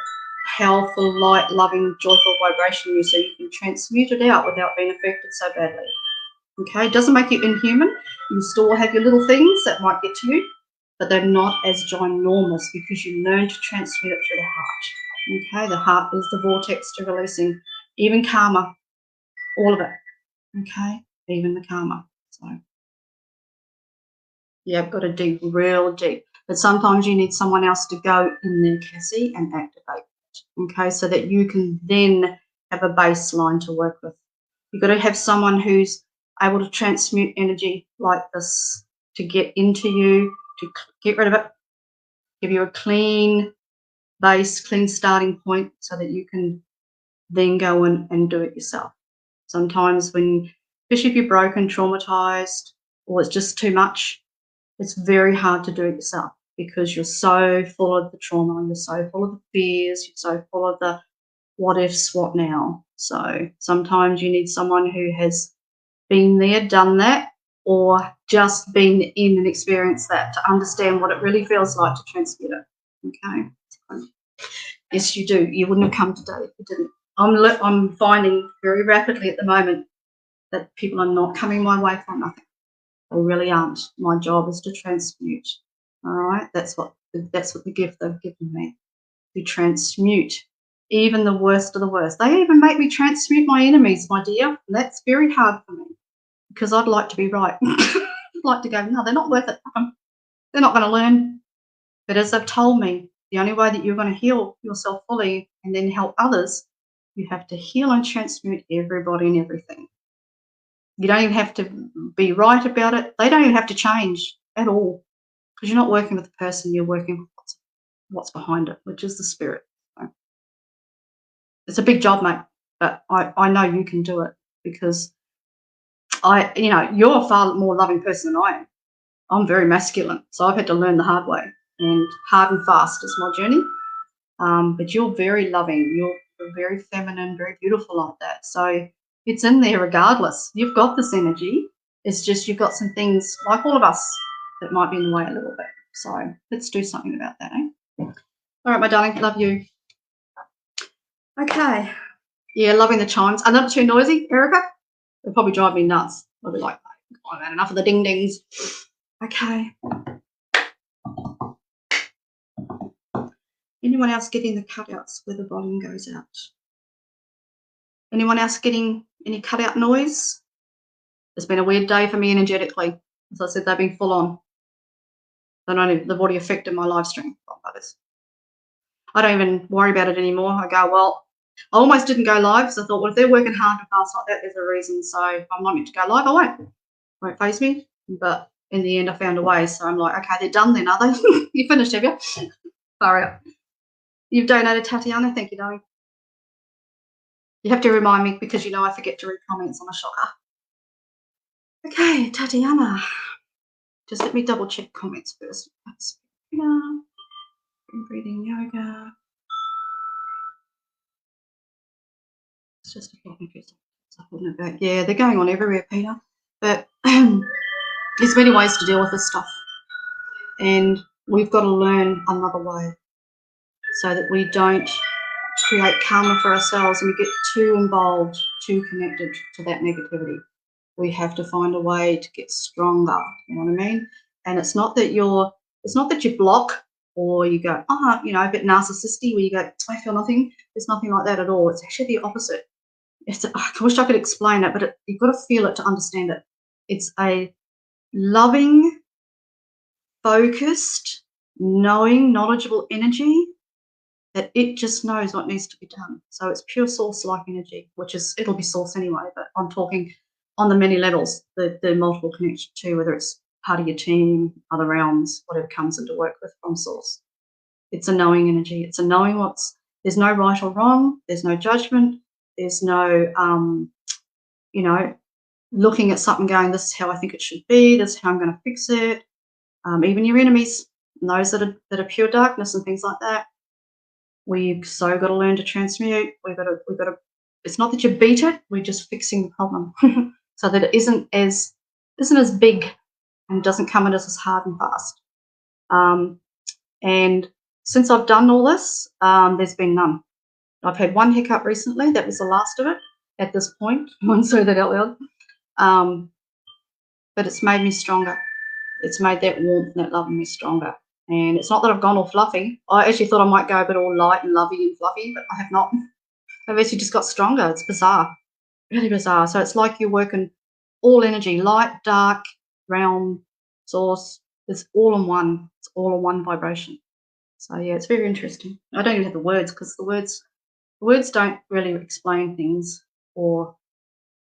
powerful, light, loving, joyful vibration in you so you can transmute it out without being affected so badly. Okay, it doesn't make you inhuman. You still have your little things that might get to you, but they're not as ginormous because you learn to transmute it through the heart. Okay, the heart is the vortex to releasing even karma, all of it. Okay, even the karma. So yeah, I've got to dig real deep. But sometimes you need someone else to go in there, Cassie, and activate it. Okay, so that you can then have a baseline to work with. You've got to have someone who's able to transmute energy like this to get into you, to get rid of it, give you a clean base, clean starting point so that you can then go in and do it yourself. Sometimes when, especially if you're broken, traumatized, or it's just too much, it's very hard to do it yourself because you're so full of the trauma, you're so full of the fears, you're so full of the what ifs, what now. So sometimes you need someone who has been there, done that, or just been in and experienced that to understand what it really feels like to transmute it. Okay. Yes, you do. You wouldn't have come today if you didn't. I'm finding very rapidly at the moment that people are not coming my way for nothing. They really aren't. My job is to transmute. All right, that's what the gift they've given me, to transmute even the worst of the worst. They even make me transmute my enemies, my dear. And that's very hard for me because I'd like to be right. I'd like to go, no, they're not worth it. They're not going to learn. But as they've told me, the only way that you're going to heal yourself fully and then help others, you have to heal and transmute everybody and everything. You don't even have to be right about it. They don't even have to change at all because you're not working with the person, you're working with what's behind it, which is the spirit. So it's a big job, mate, but I know you can do it because you're a far more loving person than I am. I'm very masculine, so I've had to learn the hard way, and hard and fast is my journey. But you're very loving. You're very feminine, very beautiful like that. So it's in there regardless. You've got this energy. It's just you've got some things, like all of us, that might be in the way a little bit. So let's do something about that, eh? All right, my darling, love you. Okay. Yeah, loving the chimes. Are they not too noisy, Erica? They'll probably drive me nuts. I'll be like, I've had enough of the ding dings. Okay. Anyone else getting the cutouts where the volume goes out? Anyone else getting any cutout noise? It's been a weird day for me energetically. As I said, they've been full on. They've already affected my live stream. I don't even worry about it anymore. I go, well, I almost didn't go live because I thought, well, if they're working hard and fast like that, there's a reason. So if I'm not meant to go live, I won't. It won't faze me. But in the end, I found a way. So I'm like, okay, they're done then, are they? You finished, have you? Sorry. You've donated, Tatiana. Thank you, darling. You have to remind me because I forget to read comments on a shocker. Okay, Tatiana. Just let me double check comments first. Breathing yoga. It's just a fucking piece of yeah, they're going on everywhere, Peter. But there's many ways to deal with this stuff. And we've got to learn another way so that we don't create karma for ourselves and we get too involved, too connected to that negativity. We have to find a way to get stronger, you know what I mean? And it's not that you block or you go, a bit narcissistic where you go, I feel nothing. There's nothing like that at all. It's actually the opposite. I wish I could explain it, but you've got to feel it to understand it. It's a loving, focused, knowing, knowledgeable energy that it just knows what needs to be done. So it's pure source-like energy, it'll be source anyway, but I'm talking on the many levels, the multiple connection too, whether it's part of your team, other realms, whatever comes into work with from source. It's a knowing energy. It's a knowing there's no right or wrong. There's no judgment. There's no, looking at something going, this is how I think it should be. This is how I'm going to fix it. Even your enemies, those that are pure darkness and things like that. We've so got to learn to transmute. We've got to. It's not that you beat it. We're just fixing the problem so that it isn't as big and doesn't come at us as hard and fast. And since I've done all this, there's been none. I've had one hiccup recently. That was the last of it at this point. I won't say that out loud. But it's made me stronger. It's made that warmth and that love in me stronger. And it's not that I've gone all fluffy. I actually thought I might go a bit all light and lovey and fluffy, but I have not. I've actually just got stronger. It's bizarre, really bizarre. So it's like you're working all energy, light, dark, realm, source. It's all in one. It's all in one vibration. So yeah, it's very interesting. I don't even have the words because the words don't really explain things or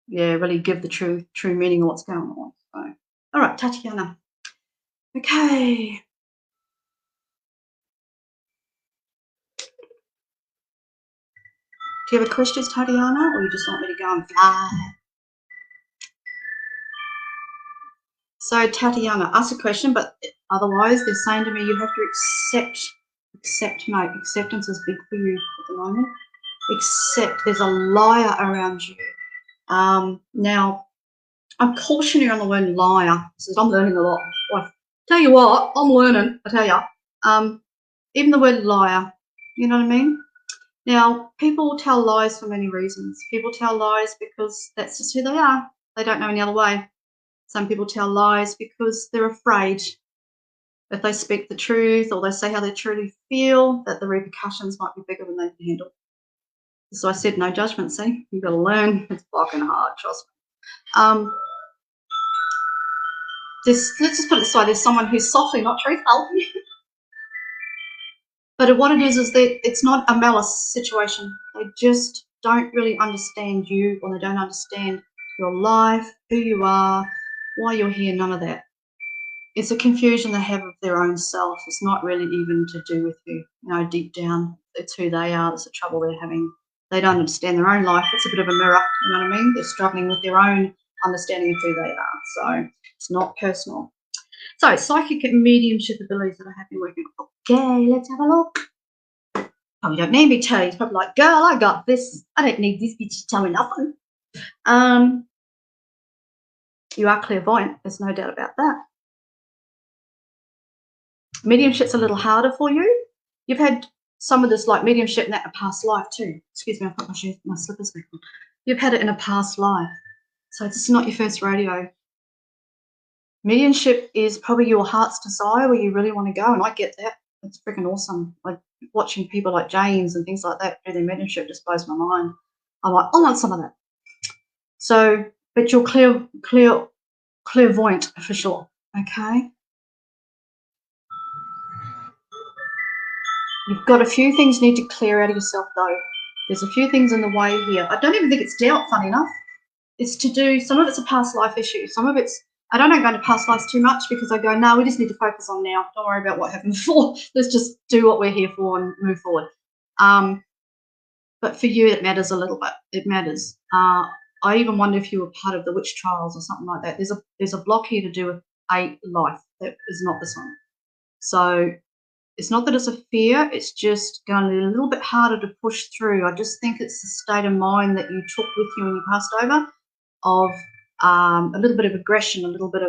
really give the true meaning of what's going on. So, all right, Tatiana. Okay. Do you have a question, Tatiana, or you just want me to go and fly? So, Tatiana, ask a question, but otherwise they're saying to me you have to accept, mate. Acceptance is big for you at the moment. Accept. There's a liar around you. Now, I'm cautioning on the word liar. So I'm learning a lot. Well, tell you what, I'm learning, I tell you. Even the word liar, you know what I mean? Now, people tell lies for many reasons. People tell lies because that's just who they are. They don't know any other way. Some people tell lies because they're afraid if they speak the truth or they say how they truly feel, that the repercussions might be bigger than they can handle. So I said no judgment, see? You've got to learn. It's fucking hard, trust me. Let's just put it this way, there's someone who's softly not truthful. But what it is that it's not a malice situation. They just don't really understand you, or they don't understand your life, who you are, why you're here, none of that. It's a confusion they have of their own self. It's not really even to do with you. Deep down, it's who they are. It's the trouble they're having. They don't understand their own life. It's a bit of a mirror, you know what I mean? They're struggling with their own understanding of who they are. So it's not personal. So psychic and mediumship abilities that I have been working on. Okay, let's have a look. Oh, you don't need me to tell you. It's probably like, girl, I got this. I don't need this bitch to tell me nothing. You are clairvoyant. There's no doubt about that. Mediumship's a little harder for you. You've had some of this like mediumship in that in a past life too. Excuse me, I put my slippers back on. You've had it in a past life. So it's not your first rodeo. Mediumship is probably your heart's desire where you really want to go, and I get that. It's freaking awesome. Like watching people like James and things like that do their mediumship just blows my mind. I'm like, I want some of that. So, but you're clairvoyant for sure. Okay. You've got a few things you need to clear out of yourself though. There's a few things in the way here. I don't even think it's doubt, funny enough. It's to do, some of it's a past life issue. Some of it's, I don't go into past lives too much because I go, no, we just need to focus on now. Don't worry about what happened before. Let's just do what we're here for and move forward. But for you, it matters a little bit. It matters. I even wonder if you were part of the witch trials or something like that. There's a block here to do with a life that is not this one. So it's not that it's a fear, it's just going to be a little bit harder to push through. I just think it's the state of mind that you took with you when you passed over of a little bit of aggression, but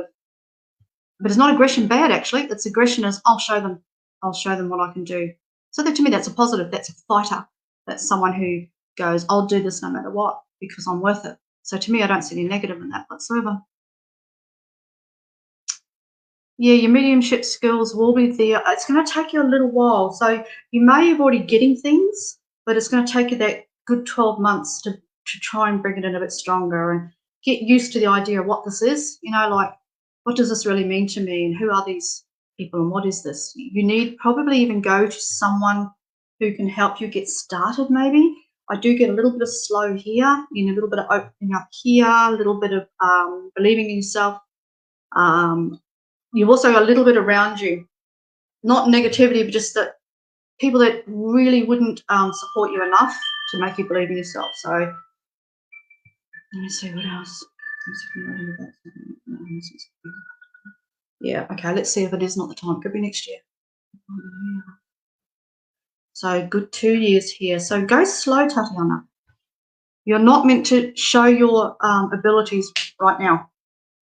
it's not aggression bad actually. It's aggression as I'll show them what I can do. So that to me, that's a positive. That's a fighter. That's someone who goes, I'll do this no matter what because I'm worth it. So to me, I don't see any negative in that whatsoever. Yeah, your mediumship skills will be there. It's going to take you a little while. So you may have already getting things, but it's going to take you that good 12 months to try and bring it in a bit stronger and get used to the idea of what this is. Like, what does this really mean to me and who are these people and what is this? You need probably even go to someone who can help you get started maybe. I do get a little bit of slow here, a little bit of opening up here, a little bit of believing in yourself. You've also got a little bit around you, not negativity, but just that people that really wouldn't support you enough to make you believe in yourself. So let me see what else. Yeah, okay, let's see if it is not the time. Could be next year. So good 2 years here. So go slow, Tatiana. You're not meant to show your abilities right now.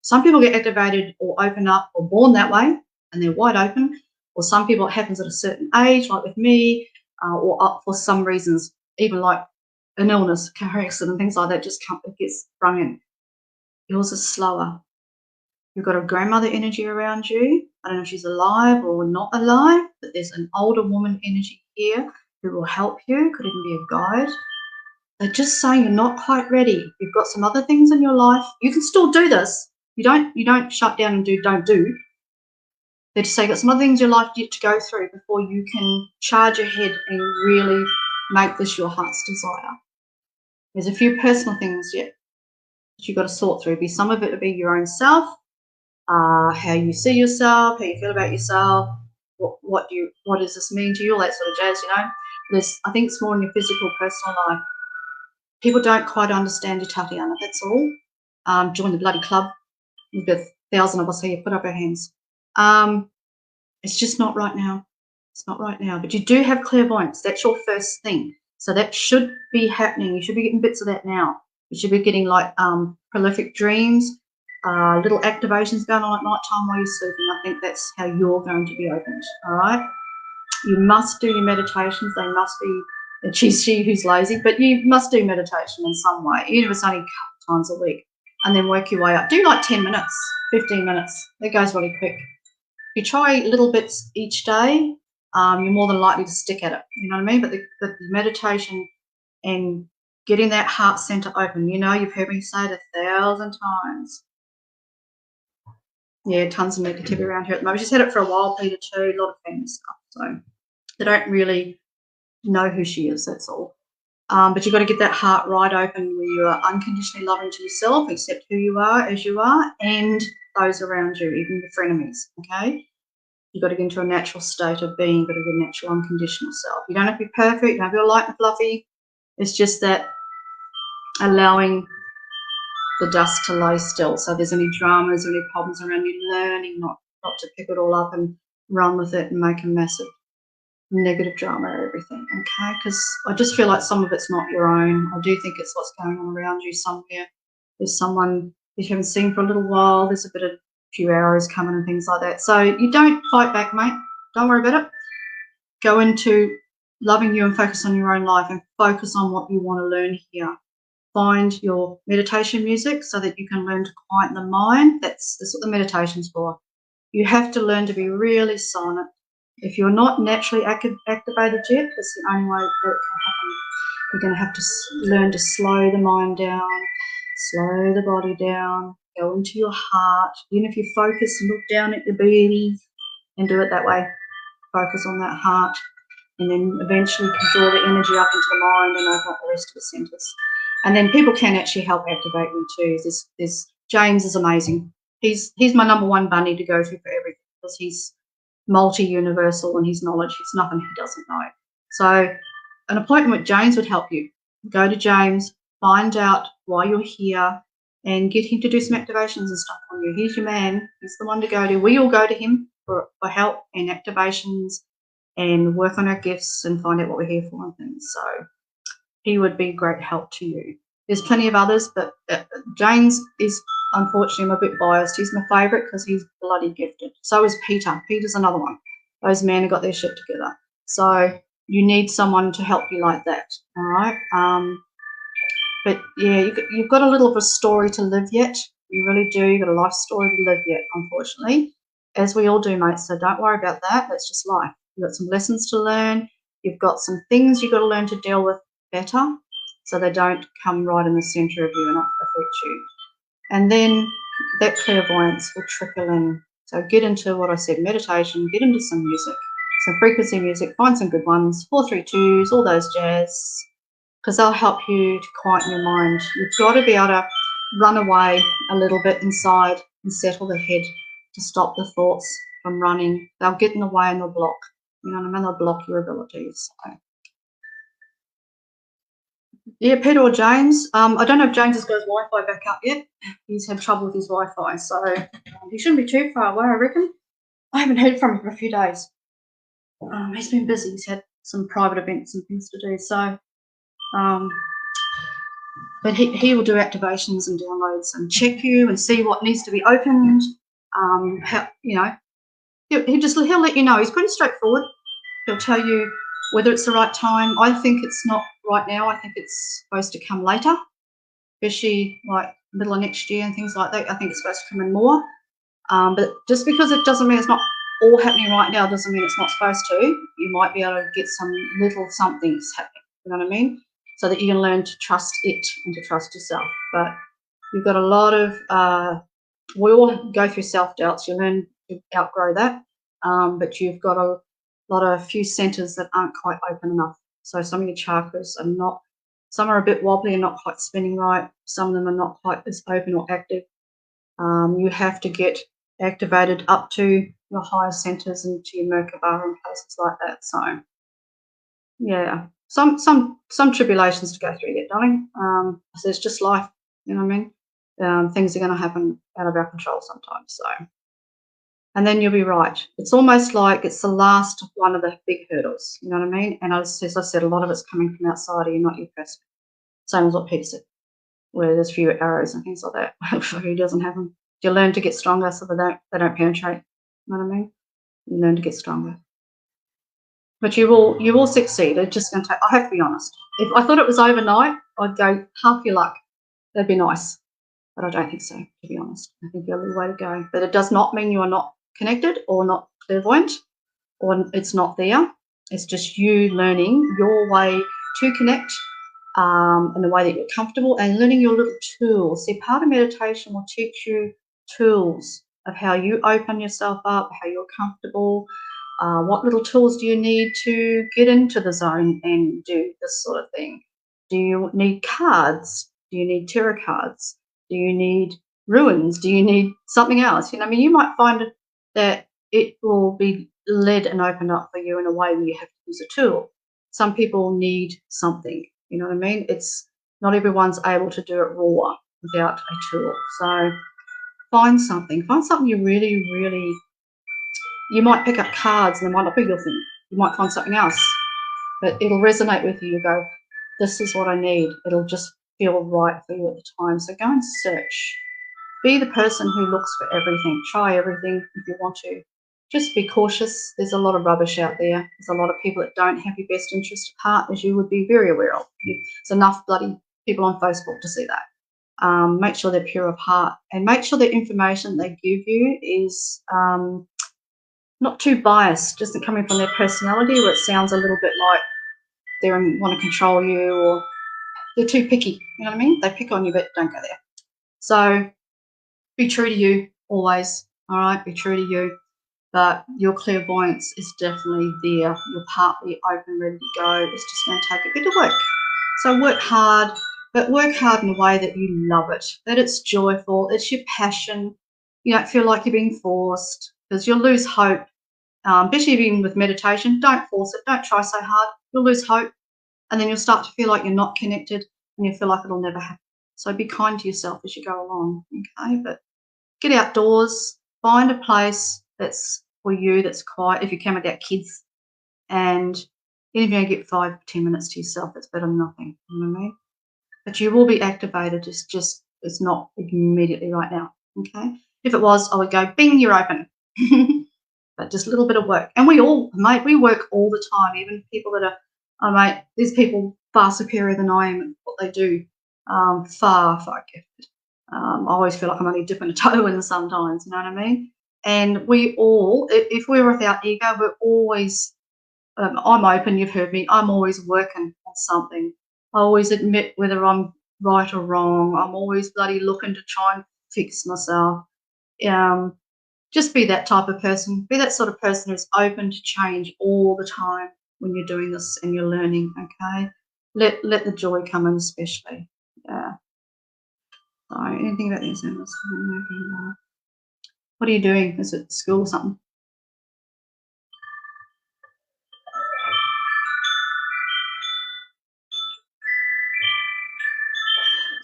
Some people get activated or open up or born that way and they're wide open, or some people it happens at a certain age, like with me, or for some reasons, even like an illness, car accident, things like that, just it gets sprung in. Yours is slower. You've got a grandmother energy around you. I don't know if she's alive or not alive, but there's an older woman energy here who will help you. Could even be a guide. They're just saying you're not quite ready. You've got some other things in your life. You can still do this. You don't shut down and don't do. They're just saying you've got some other things in your life yet to go through before you can charge ahead and really make this your heart's desire. There's a few personal things yet that you've got to sort through. Some of it will be your own self, how you see yourself, how you feel about yourself, what does this mean to you, all that sort of jazz, I think it's more in your physical, personal life. People don't quite understand your Tatiana, that's all. Join the bloody club. There's about 1,000 of us here, put up our hands. It's just not right now. It's not right now. But you do have clairvoyance. That's your first thing. So that should be happening. You should be getting bits of that now. You should be getting like prolific dreams, little activations going on at night time while you're sleeping. I think that's how you're going to be opened. All right. You must do your meditations. They must be. She's she who's lazy, but you must do meditation in some way, even if it's only a couple times a week, and then work your way up. Do like 10 minutes, 15 minutes. That goes really quick. If you try little bits each day, you're more than likely to stick at it. You know what I mean? But the meditation and getting that heart center open, you've heard me say it 1,000 times. Yeah, tons of negativity around here at the moment. She's had it for a while, Peter, too, a lot of family stuff. So they don't really know who she is, that's all. But you've got to get that heart right open where you are unconditionally loving to yourself, accept who you are as you are, and those around you, even your frenemies, okay? You've got to get into a natural state of being, you've got to get a natural unconditional self. You don't have to be perfect, you don't have to be all light and fluffy. It's just that allowing the dust to lay still. So if there's any dramas or any problems around you, learning not to pick it all up and run with it and make a massive negative drama or everything, okay? Because I just feel like some of it's not your own. I do think it's what's going on around you somewhere. There's someone that you haven't seen for a little while. There's a few arrows coming and things like that. So you don't fight back, mate. Don't worry about it. Go into loving you and focus on your own life and focus on what you want to learn here. Find your meditation music so that you can learn to quieten the mind. That's what the meditation's for. You have to learn to be really silent. If you're not naturally activated yet, that's the only way that can happen. You're going to have to learn to slow the mind down, slow the body down, go into your heart. Even if you focus and look down at your belly and do it that way, focus on that heart, and then eventually you can draw the energy up into the mind and open up the rest of the centres. And then people can actually help activate me too. James is amazing. He's my number one bunny to go to for everything because he's multi-universal in his knowledge. There's nothing he doesn't know. So an appointment with James would help you. Go to James, find out why you're here, and get him to do some activations and stuff on you. He's your man. He's the one to go to. We all go to him for help and activations and work on our gifts and find out what we're here for and things. So he would be great help to you. There's plenty of others, but James is, unfortunately, I'm a bit biased. He's my favourite because he's bloody gifted. So is Peter. Peter's another one. Those men have got their shit together. So you need someone to help you like that, all right? But, yeah, you've got a little of a story to live yet. You really do. You've got a life story to live yet, unfortunately, as we all do, mate. So don't worry about that. That's just life. You've got some lessons to learn. You've got some things you've got to learn to deal with better so they don't come right in the centre of you and affect you. And then that clairvoyance will trickle in. So get into what I said, meditation, get into some music, some frequency music, find some good ones, 432s, all those jazz, because they'll help you to quieten your mind. You've got to be able to run away a little bit inside and settle the head to stop the thoughts from running. They'll get in the way and they'll block. You know what I mean? They'll block your abilities. So. Yeah, Peter or James. I don't know if James has got his Wi-Fi back up yet. He's had trouble with his Wi-Fi, so he shouldn't be too far away, I reckon. I haven't heard from him for a few days. He's been busy. He's had some private events and things to do. So, but he will do activations and downloads and check you and see what needs to be opened. He'll let you know. He's pretty straightforward. He'll tell you whether it's the right time. I think it's not right now. I think it's supposed to come later, especially like middle of next year and things like that. I think it's supposed to come in more. But just because it doesn't mean it's not all happening right now doesn't mean it's not supposed to. You might be able to get some little somethings happening, you know what I mean? So that you can learn to trust it and to trust yourself. But you've got a lot of, we all go through self-doubts. You learn to outgrow that. But you've got a few centers that aren't quite open enough. So some of your chakras are not, some are a bit wobbly and not quite spinning right. Some of them are not quite as open or active. You have to get activated up to your higher centers and to your Merkaba and places like that. So yeah, some tribulations to go through yet, darling. So it's just life, you know what I mean? Things are going to happen out of our control sometimes. So, and then you'll be right. It's almost like it's the last one of the big hurdles, you know what I mean? And as I said, a lot of it's coming from outside of you, not your person. Same as what Peter said, where there's fewer arrows and things like that. Who doesn't have them? You learn to get stronger so they don't penetrate. You know what I mean? You learn to get stronger. But you will succeed. It's just going to take, I have to be honest. If I thought it was overnight, I'd go half your luck. That'd be nice. But I don't think so, to be honest. I think you're a little way to go. But it does not mean you are not connected or not clairvoyant or it's not there. It's just you learning your way to connect in a way that you're comfortable and learning your little tools. See, part of meditation will teach you tools of how you open yourself up, how you're comfortable, what little tools do you need to get into the zone and do this sort of thing. Do you need cards? Do you need tarot cards? Do you need ruins? Do you need something else? You know, I mean, you might find that it will be led and opened up for you in a way where you have to use a tool. Some people need something, you know what I mean? It's not everyone's able to do it raw without a tool. So find something you really, really, you might pick up cards and it might not be your thing. You might find something else, but it'll resonate with you. You go, this is what I need. It'll just feel right for you at the time. So go and search. Be the person who looks for everything. Try everything if you want to. Just be cautious. There's a lot of rubbish out there. There's a lot of people that don't have your best interest at heart, as you would be very aware of. There's enough bloody people on Facebook to see that. Make sure they're pure of heart and make sure the information they give you is not too biased, just coming from their personality where it sounds a little bit like they want to control you or they're too picky. You know what I mean? They pick on you, but don't go there. So be true to you always. All right, be true to you. But your clairvoyance is definitely there. You're partly open, ready to go. It's just going to take a bit of work. So work hard, but work hard in a way that you love it, that it's joyful, it's your passion. You don't feel like you're being forced because you'll lose hope. Especially even with meditation, don't force it. Don't try so hard. You'll lose hope. And then you'll start to feel like you're not connected and you feel like it'll never happen. So be kind to yourself as you go along, okay? But get outdoors, find a place that's for you, that's quiet, if you can without kids. And even if you get 5 10 minutes to yourself, it's better than nothing, you know what I mean? But you will be activated, it's not immediately right now, okay? If it was, I would go, bing, you're open. But just a little bit of work. And we all, mate, we work all the time, even people that are, oh, mate, there's people far superior than I am at what they do, far, far gifted. I always feel like I'm only dipping a toe in sometimes, you know what I mean? And we all, if we're without ego, we're always, I'm open, you've heard me, I'm always working on something. I always admit whether I'm right or wrong. I'm always bloody looking to try and fix myself. Just be that type of person. Be that sort of person who's open to change all the time when you're doing this and you're learning, okay? Let the joy come in especially. Yeah. So anything about this? What are you doing? Is it school or something?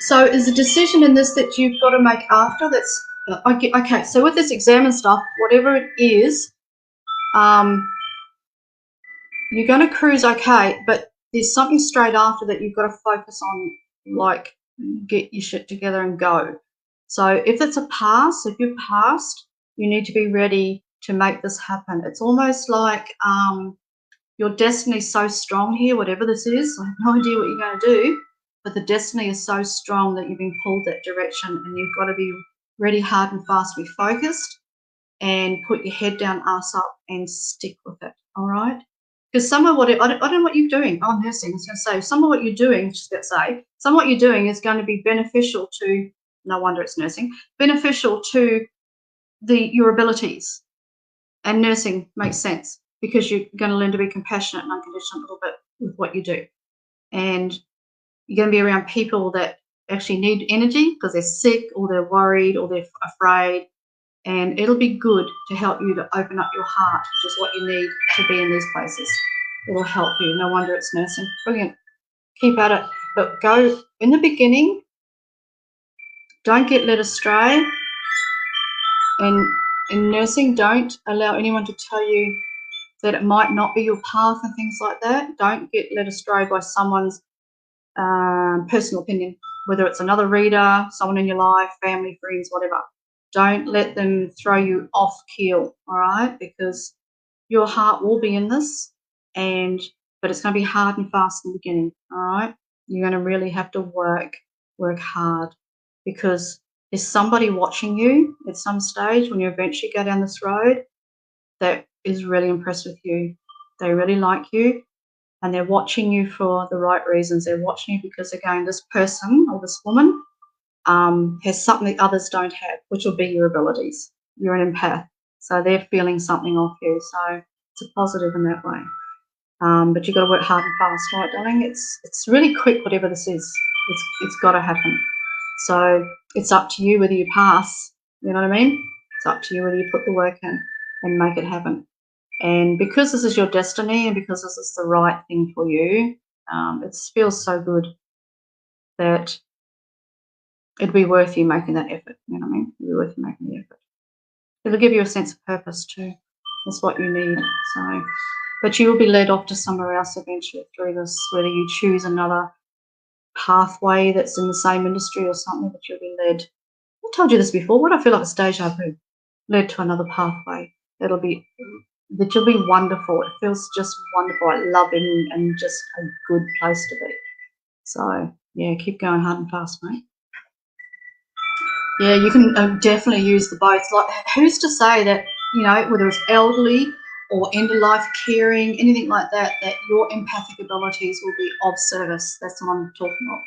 So is a decision in this that you've got to make after that's okay, so with this exam and stuff, whatever it is, you're going to cruise okay, but there's something straight after that you've got to focus on, like get your shit together and go. So if it's a pass, if you're passed, you need to be ready to make this happen. It's almost like your destiny is so strong here, whatever this is. I have no idea what you're going to do, but the destiny is so strong that you've been pulled that direction and you've got to be ready, hard and fast, be focused and put your head down, ass up, and stick with it. All right. Because some of what I don't know what you're doing. Oh, nursing. I was going to say some of what you're doing. Just going to say some of what you're doing is going to be beneficial to. No wonder it's nursing. Beneficial to your abilities, and nursing makes sense because you're going to learn to be compassionate and unconditional a little bit with what you do, and you're going to be around people that actually need energy because they're sick or they're worried or they're afraid. And it'll be good to help you to open up your heart, which is what you need to be in these places. It'll help you. No wonder it's nursing. Brilliant. Keep at it. But go in the beginning, don't get led astray. And in nursing, don't allow anyone to tell you that it might not be your path and things like that. Don't get led astray by someone's personal opinion, whether it's another reader, someone in your life, family, friends, whatever. Don't let them throw you off keel, all right? Because your heart will be in this, but it's going to be hard and fast in the beginning, all right? You're going to really have to work hard because there's somebody watching you at some stage when you eventually go down this road that is really impressed with you. They really like you and they're watching you for the right reasons. They're watching you because they're going, this person or this woman has something that others don't have, which will be your abilities. You're an empath, so they're feeling something off you. So it's a positive in that way. But you've got to work hard and fast, right, darling? It's really quick, whatever this is. It's got to happen. So it's up to you whether you pass. You know what I mean? It's up to you whether you put the work in and make it happen. And because this is your destiny and because this is the right thing for you, it feels so good that it'd be worth you making that effort. You know what I mean? It'd be worth you making the effort. It'll give you a sense of purpose too. That's what you need. So, but you will be led off to somewhere else eventually through this, whether you choose another pathway that's in the same industry or something, but you'll be led. I told you this before. What I feel like it's deja vu, led to another pathway. That you'll be wonderful. It feels just wonderful, like loving and just a good place to be. So yeah, keep going hard and fast, mate. Yeah, you can definitely use the both. Like, who's to say that, you know, whether it's elderly or end of life caring, anything like that, that your empathic abilities will be of service. That's what I'm talking about,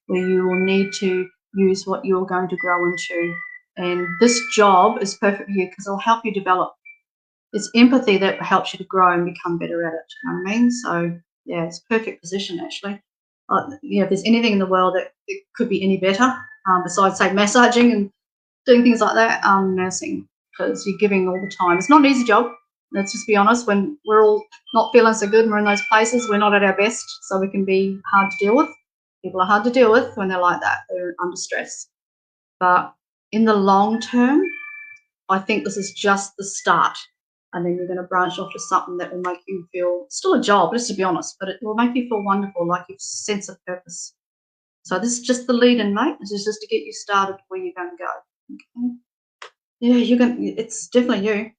where you will need to use what you're going to grow into. And this job is perfect for you because it'll help you develop. It's empathy that helps you to grow and become better at it. You know what I mean? So yeah, it's a perfect position actually. If there's anything in the world that it could be any better, besides say massaging and doing things like that, nursing, because you're giving all the time. It's not an easy job. Let's just be honest. When we're all not feeling so good and we're in those places, we're not at our best, so we can be hard to deal with. People are hard to deal with when they're like that. They're under stress. But in the long term, I think this is just the start. And then you're going to branch off to something that will make you feel still a job, let's be honest, but it will make you feel wonderful, like your sense of purpose. So this is just the lead in, mate. This is just to get you started where you're going to go. Okay. Yeah, it's definitely you.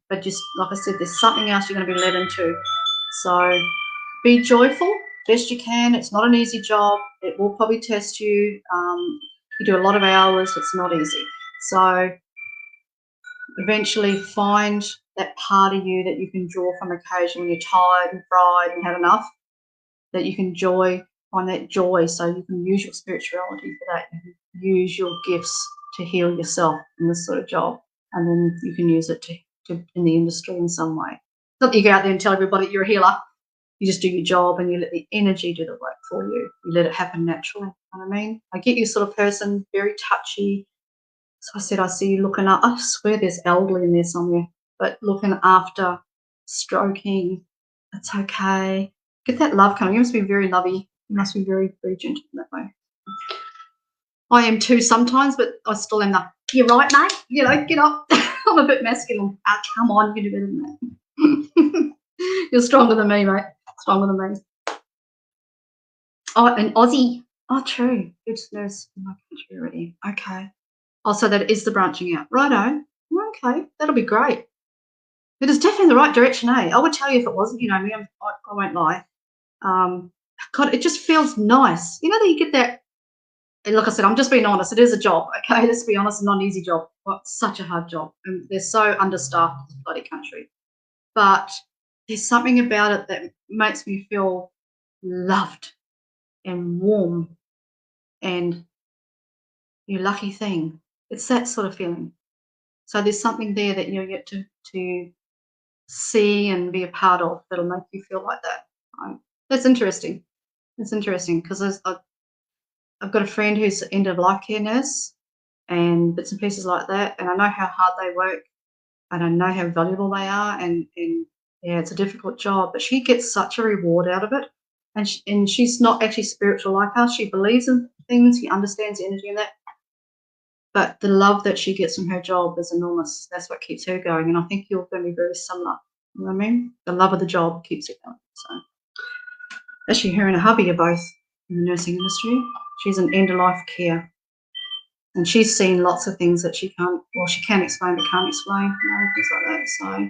But just like I said, there's something else you're going to be led into. So be joyful best you can. It's not an easy job. It will probably test you. You do a lot of hours. It's not easy. So eventually find that part of you that you can draw from occasion when you're tired and fried and had enough, that you can find that joy, so you can use your spirituality for that. You can use your gifts to heal yourself in this sort of job, and then you can use it to in the industry in some way. Not that you go out there and tell everybody that you're a healer. You just do your job and you let the energy do the work for you. You let it happen naturally. You know what I mean? I get you sort of person, very touchy. So I said, I see you looking up. I swear there's elderly in there somewhere, but looking after, stroking. It's okay. Get that love coming. You must be very lovey. You must be very, very gentle in that way. I am too sometimes, but I still am that. You're right, mate. You know, get up. I'm a bit masculine. Oh, come on, you can do better than that. You're stronger than me, mate. Stronger than me. Oh, an Aussie. Oh, true. Good nurse in my country already. Okay. Oh, so that is the branching out. Righto. Okay, that'll be great. It is definitely the right direction, eh? I would tell you if it wasn't. You know me, I won't lie. God, it just feels nice. You know that you get that. And like I said, I'm just being honest. It is a job, okay? Let's be honest, it's not an easy job. got such a hard job, and they're so understaffed in this bloody country. But there's something about it that makes me feel loved and warm and you lucky thing. It's that sort of feeling. So there's something there that you get to see and be a part of that'll make you feel like that. That's interesting. It's interesting because I've got a friend who's an end of life care nurse and bits and pieces like that, and I know how hard they work and I know how valuable they are, and yeah, it's a difficult job, but she gets such a reward out of it. And she's not actually spiritual like us. She believes in things. She understands the energy in that. But the love that she gets from her job is enormous. That's what keeps her going. And I think you're going to be very similar. You know what I mean? The love of the job keeps it going. So, actually, her and her hubby are both in the nursing industry. She's an end of life care. And she's seen lots of things that she can't, well, she can explain, but can't explain, you know, things like that. So,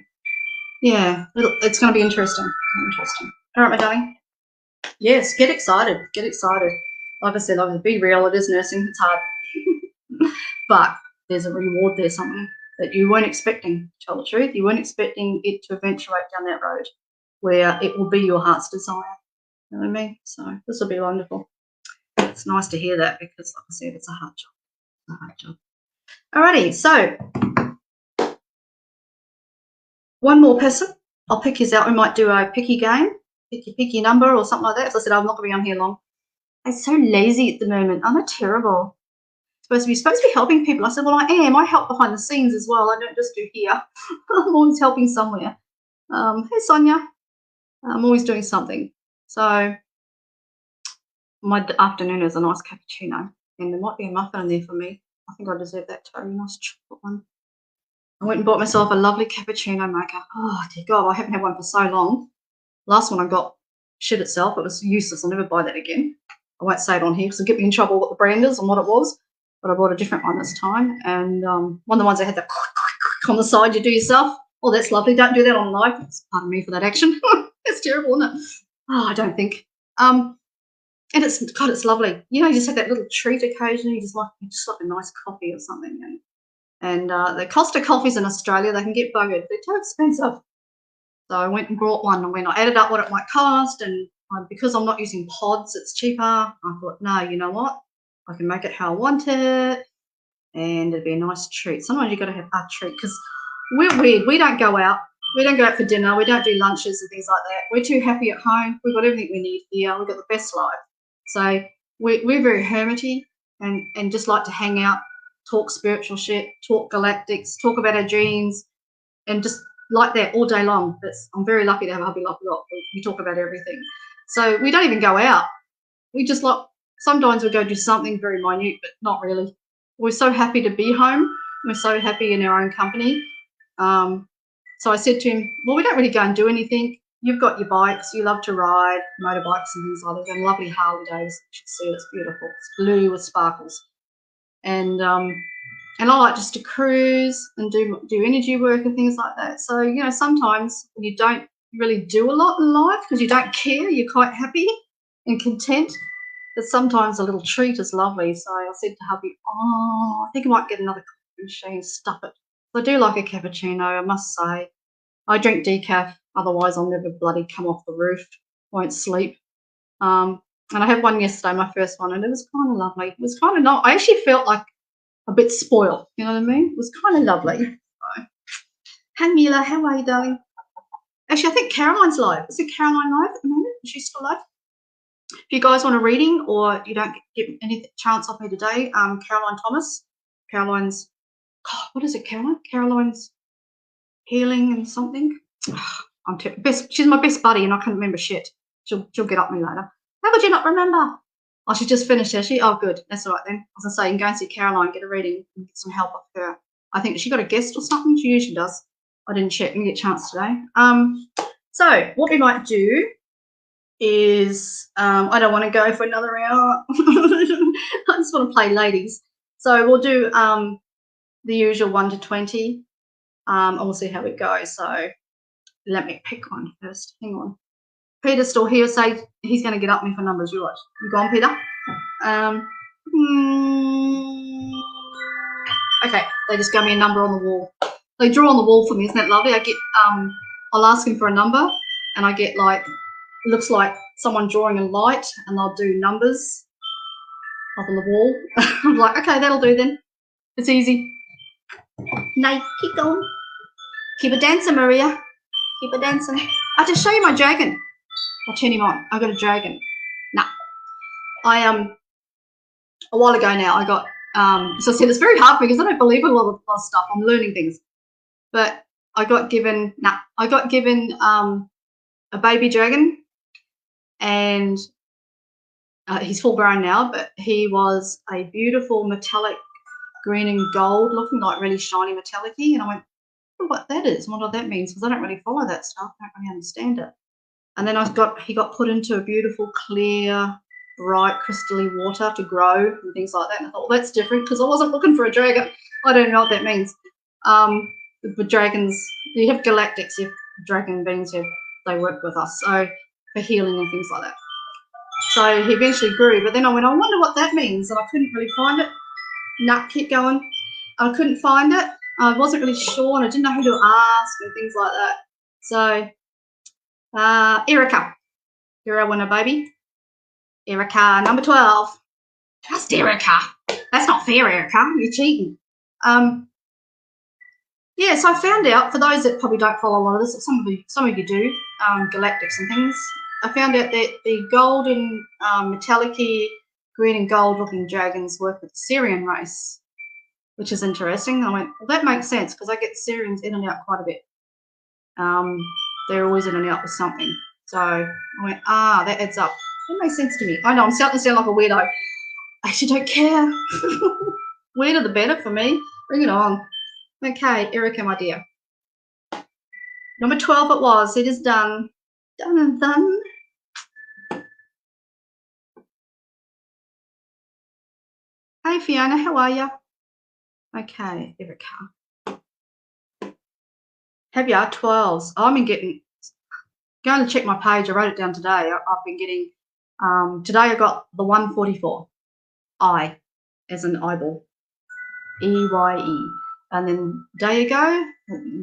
yeah, it's going to be interesting. Interesting. All right, my darling. Yes, get excited. Get excited. Like I said, be real. It is nursing. It's hard. But there's a reward there somewhere that you weren't expecting, to tell the truth. You weren't expecting it to eventuate down that road where it will be your heart's desire. You know what I mean? So this will be wonderful. It's nice to hear that because, like I said, it's a hard job. It's a hard job. Alrighty, so one more person. I'll pick his out. We might do a picky game. Pick your number or something like that. As I said, I'm not going to be on here long. I'm so lazy at the moment. I'm terrible. Supposed to be helping people. I said, well, I am. I help behind the scenes as well. I don't just do here. I'm always helping somewhere. Hey, Sonia. I'm always doing something. So my afternoon is a nice cappuccino, and there might be a muffin in there for me. I think I deserve that too. A nice chocolate one. I went and bought myself a lovely cappuccino maker. Oh, dear God, I haven't had one for so long. Last one I got shit itself. It was useless. I'll never buy that again. I won't say it on here because it'll get me in trouble what the brand is and what it was. But I bought a different one this time. And one of the ones that had the on the side you do yourself. Oh, that's lovely. Don't do that on live. Pardon me for that action. It's terrible, isn't it? Oh, I don't think. And it's lovely. You know, you just have that little treat occasionally. You just like a nice coffee or something. And the cost of coffees in Australia, they can get buggered. They're too expensive. So I went and brought one, and when I added up what it might cost, and because I'm not using pods, it's cheaper. I thought, no, you know what? I can make it how I want it, and it'd be a nice treat. Sometimes you've got to have a treat because we're weird. We don't go out. We don't go out for dinner. We don't do lunches and things like that. We're too happy at home. We've got everything we need here. We've got the best life. So we're very hermity and just like to hang out, talk spiritual shit, talk galactics, talk about our dreams, and just like that all day long. I'm very lucky to have a hubby like that. We talk about everything. So we don't even go out. We just like, sometimes we go do something very minute, but not really. We're so happy to be home. We're so happy in our own company. So I said to him, well, we don't really go and do anything. You've got your bikes. You love to ride motorbikes and things like that. And lovely Harley Days. You should see it. It's beautiful. It's blue with sparkles. And I like just to cruise and do energy work and things like that. So, you know, sometimes when you don't really do a lot in life because you don't care, you're quite happy and content, but sometimes a little treat is lovely. So I said to hubby, oh, I think I might get another coffee machine, stuff it. I do like a cappuccino, I must say. I drink decaf, otherwise I'll never bloody come off the roof, won't sleep. And I had one yesterday, my first one, and it was kind of lovely. It was kind of not, I actually felt like a bit spoiled, you know what I mean? It was kind of lovely. So, hey Mila, how are you, darling? Actually, I think Caroline's live. Is it Caroline live at the moment? Is she still live? If you guys want a reading or you don't get any chance off me today, Caroline Thomas. Caroline's, God, what is it, Caroline? Caroline's healing and something. She's my best buddy and I can't remember shit. She'll get up me later. How could you not remember? Oh, she just finished, has she? Oh, good. That's all right then. As I say, you can go and see Caroline, get a reading, and get some help off her. I think she got a guest or something. She usually does. I didn't check. Didn't get a chance today. So what we might do is, I don't want to go for another hour. I just want to play ladies. So we'll do the usual 1 to 20, and we'll see how it goes. So let me pick one first. Hang on. Peter's still here, say he's going to get up me for numbers. You watch. You go on, Peter. Okay, they just gave me a number on the wall. They draw on the wall for me, isn't that lovely? I get I'll ask him for a number and I get like, it looks like someone drawing a light and they'll do numbers up on the wall. I'm like, okay, that'll do then. It's easy. No, keep going. Keep it dancing, Maria. Keep it dancing. I'll just show you my dragon. I'll turn him on. I've got a dragon. Nah. I a while ago now I got so I said it's very hard because I don't believe in a lot of stuff. I'm learning things. But I got given a baby dragon, and he's full grown now, but he was a beautiful metallic green and gold, looking like really shiny metallic-y. And I went, oh, what that is, what that means, because I don't really follow that stuff. I don't really understand it. And then he got put into a beautiful, clear, bright, crystally water to grow and things like that. And I thought, well, that's different because I wasn't looking for a dragon. I don't know what that means. The dragons, you have galactics, you have dragon beings, they work with us, so for healing and things like that. So he eventually grew, but then I went, I wonder what that means, and I couldn't really find it. Nah, keep going. I couldn't find it. I wasn't really sure, and I didn't know who to ask and things like that. So, Erica, you're our winner, baby. Erica, number 12. Just Erica. That's not fair, Erica. You're cheating. Yeah, so I found out, for those that probably don't follow a lot of this, some of you do, galactics and things, I found out that the golden, metallic-y, green and gold looking dragons work with the Syrian race, which is interesting. I went, well, that makes sense because I get Syrians in and out quite a bit. They're always in and out with something. So I went, that adds up. That makes sense to me. I know, I'm starting to sound like a weirdo. I actually don't care. Weirder the better for me. Bring it on. Okay, Erica, my dear. Number 12 it was. It is done. Done and done. Hey, Fiona, how are you? Okay, Erica. Have you 12s? I've been getting, going to check my page. I wrote it down today. I've been getting, today I got the 144. I, as an eyeball. EYE. And then a day ago,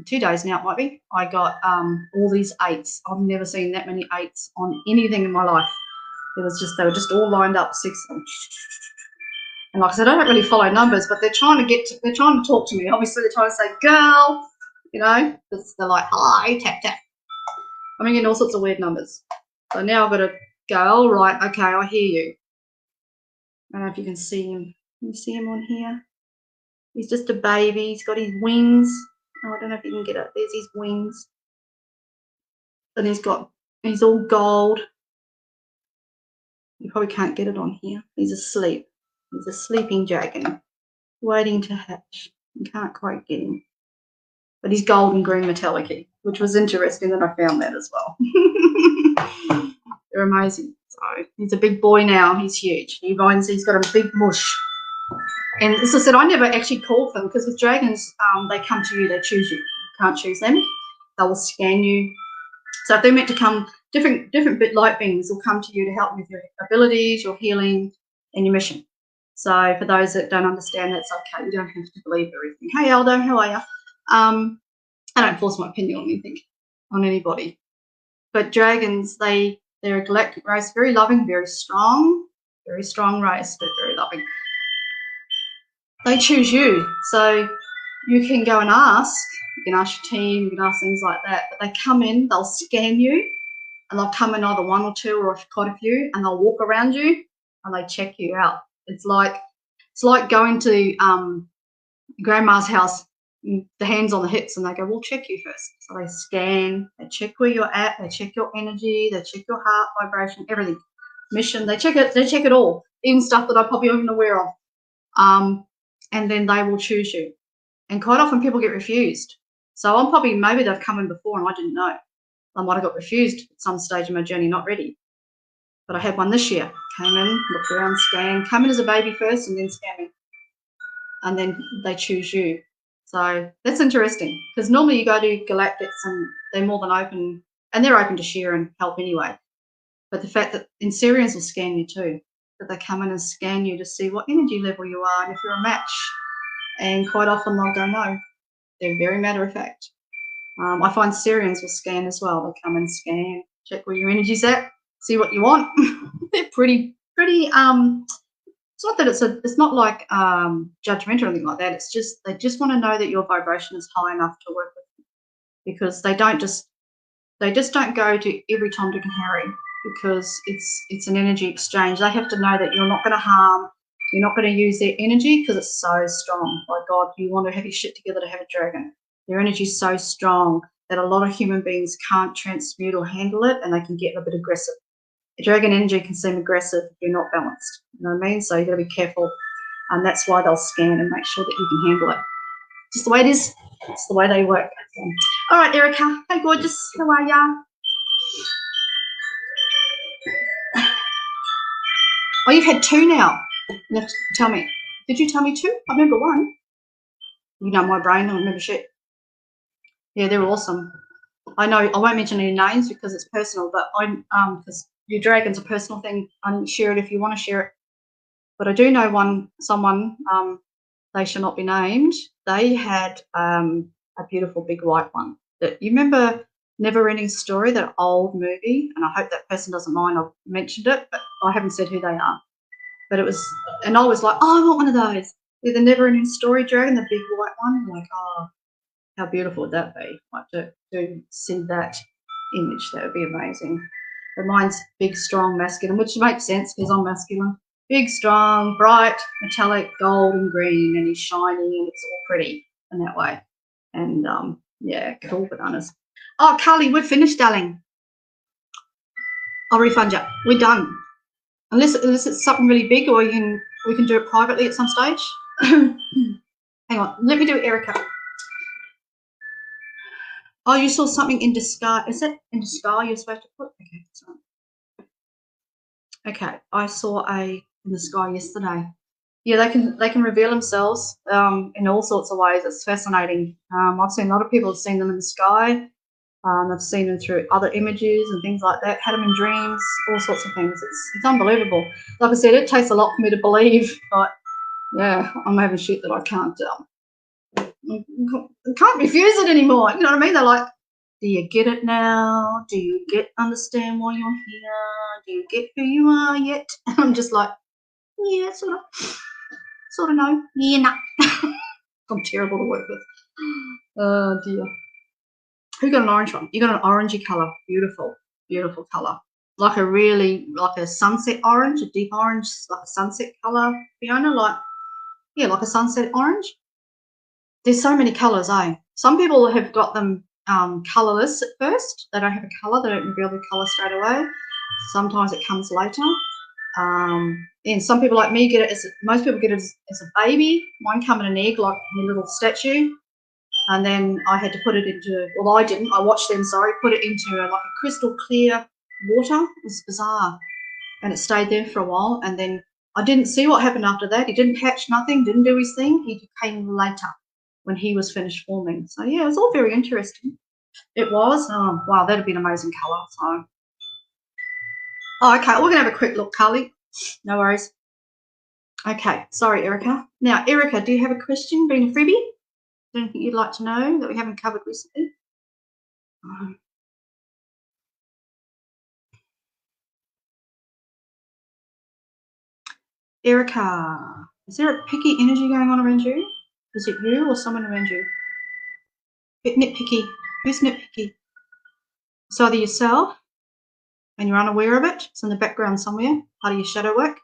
2 days now it might be, I got all these 8s. I've never seen that many 8s on anything in my life. It was just, they were just all lined up, 6 of them. And like I said, I don't really follow numbers, but they're trying to talk to me. Obviously, they're trying to say, girl, you know, because they're like, hi, tap, tap. I'm getting all sorts of weird numbers. So now I've got to go, all right, okay, I hear you. I don't know if you can see him. Can you see him on here? He's just a baby. He's got his wings. Oh, I don't know if you can get it. There's his wings. And he's all gold. You probably can't get it on here. He's asleep. He's a sleeping dragon waiting to hatch. You can't quite get him. But he's gold and green metallic-y, which was interesting that I found that as well. They're amazing. So he's a big boy now. He's huge. He's got a big mush. And as I said, I never actually called them because with dragons, they come to you, they choose you. You can't choose them. They will scan you. So if they're meant to come, different bit light beings will come to you to help with your abilities, your healing, and your mission. So for those that don't understand, that's okay. You don't have to believe everything. Hey, Aldo, how are you? I don't force my opinion on anything, on anybody. But dragons, they're a galactic race, very loving, very strong race, but very loving. They choose you, so you can go and ask. You can ask your team, you can ask things like that. But they come in, they'll scan you, and they'll come in either one or two or quite a few, and they'll walk around you and they check you out. It's like going to grandma's house, the hands on the hips, and they go, "We'll check you first." So they scan, they check where you're at, they check your energy, they check your heart vibration, everything. Mission, they check it all, even stuff that I'm probably not even aware of. And then they will choose you. And quite often people get refused. So maybe they've come in before and I didn't know. I might have got refused at some stage in my journey, not ready. But I had one this year. Came in, looked around, scanned, come in as a baby first and then scan me. And then they choose you. So that's interesting because normally you go to galactics and they're more than open, and they're open to share and help anyway. But the fact that Syrians will scan you too, that they come in and scan you to see what energy level you are and if you're a match. and quite often they'll go no. They're very matter of fact. I find Syrians will scan as well. They come and scan, check where your energy's at, see what you want. They're pretty. It's not that it's not like judgmental or anything like that. It's just they just want to know that your vibration is high enough to work with them, because they just don't go to every Tom, Dick, and Harry, because it's an energy exchange. They have to know that you're not going to harm. You're not going to use their energy because it's so strong. By God, you want to have your shit together to have a dragon. Their energy is so strong that a lot of human beings can't transmute or handle it, and they can get a bit aggressive. Dragon energy can seem aggressive if you're not balanced. You know what I mean? So you've got to be careful. And that's why they'll scan and make sure that you can handle it. Just the way it is. It's the way they work. All right, Erica. Hey, gorgeous. How are ya? Oh, you've had 2 now. You have to tell me. Did you tell me 2? I remember 1. You know my brain. I don't remember shit. Yeah, they're awesome. I know. I won't mention any names because it's personal, but because your dragon's a personal thing. I didn't share it if you want to share it. But I do know someone, they shall not be named. They had a beautiful big white one. That you remember Never Ending Story, that old movie, and I hope that person doesn't mind I've mentioned it, but I haven't said who they are. But it was, and I was like, oh, I want one of those. They're the Never Ending Story dragon, the big white one. I'm like, oh, how beautiful would that be? Like to see that image, that would be amazing. But mine's big, strong, masculine, which makes sense because I'm masculine. Big, strong, bright, metallic, gold and green, and he's shiny, and it's all pretty in that way. And yeah, cool bananas. Oh, Carly, we're finished, darling. I'll refund you. We're done. Unless it's something really big, or we can do it privately at some stage. Hang on, let me do it, Erica. Oh, you saw something in disguise. Is that in disguise you're supposed to put? Okay, that's right. Okay, I saw in the sky yesterday. Yeah, they can reveal themselves in all sorts of ways. It's fascinating. I've seen a lot of people have seen them in the sky. I've seen them through other images and things like that. Had them in dreams, all sorts of things. It's unbelievable. Like I said, it takes a lot for me to believe, but yeah, I'm having shit that I can't refuse it anymore. You know what I mean? They're like, do you get it now? Do you understand why you're here? Do you get who you are yet? And I'm just like, yeah, sort of no. Yeah, nah. I'm terrible to work with. Oh dear. Who got an orange one? You got an orangey colour. Beautiful, beautiful colour. Like a sunset orange, a deep orange, like a sunset colour, Fiona. Like a sunset orange. There's so many colours, eh? Some people have got them colourless at first. They don't have a colour. They don't reveal the colour straight away. Sometimes it comes later. And some people like me get it most people get it as a baby. Mine come in an egg, like a little statue. And then I had to put it into, well, I didn't. I watched them, put it into like a crystal clear water. It was bizarre. And it stayed there for a while. And then I didn't see what happened after that. He didn't hatch nothing, didn't do his thing. He came later when he was finished forming. So, yeah, it was all very interesting. It was. Oh, wow, that'd be an amazing colour. So. Oh, okay, we're going to have a quick look, Carly. No worries. Okay, sorry, Erica. Now, Erica, do you have a question, being a freebie? Anything you'd like to know that we haven't covered recently? Erica, is there a picky energy going on around you? Is it you or someone around you? Bit nitpicky. Who's nitpicky? It's either yourself and you're unaware of it, it's in the background somewhere, part of your shadow work,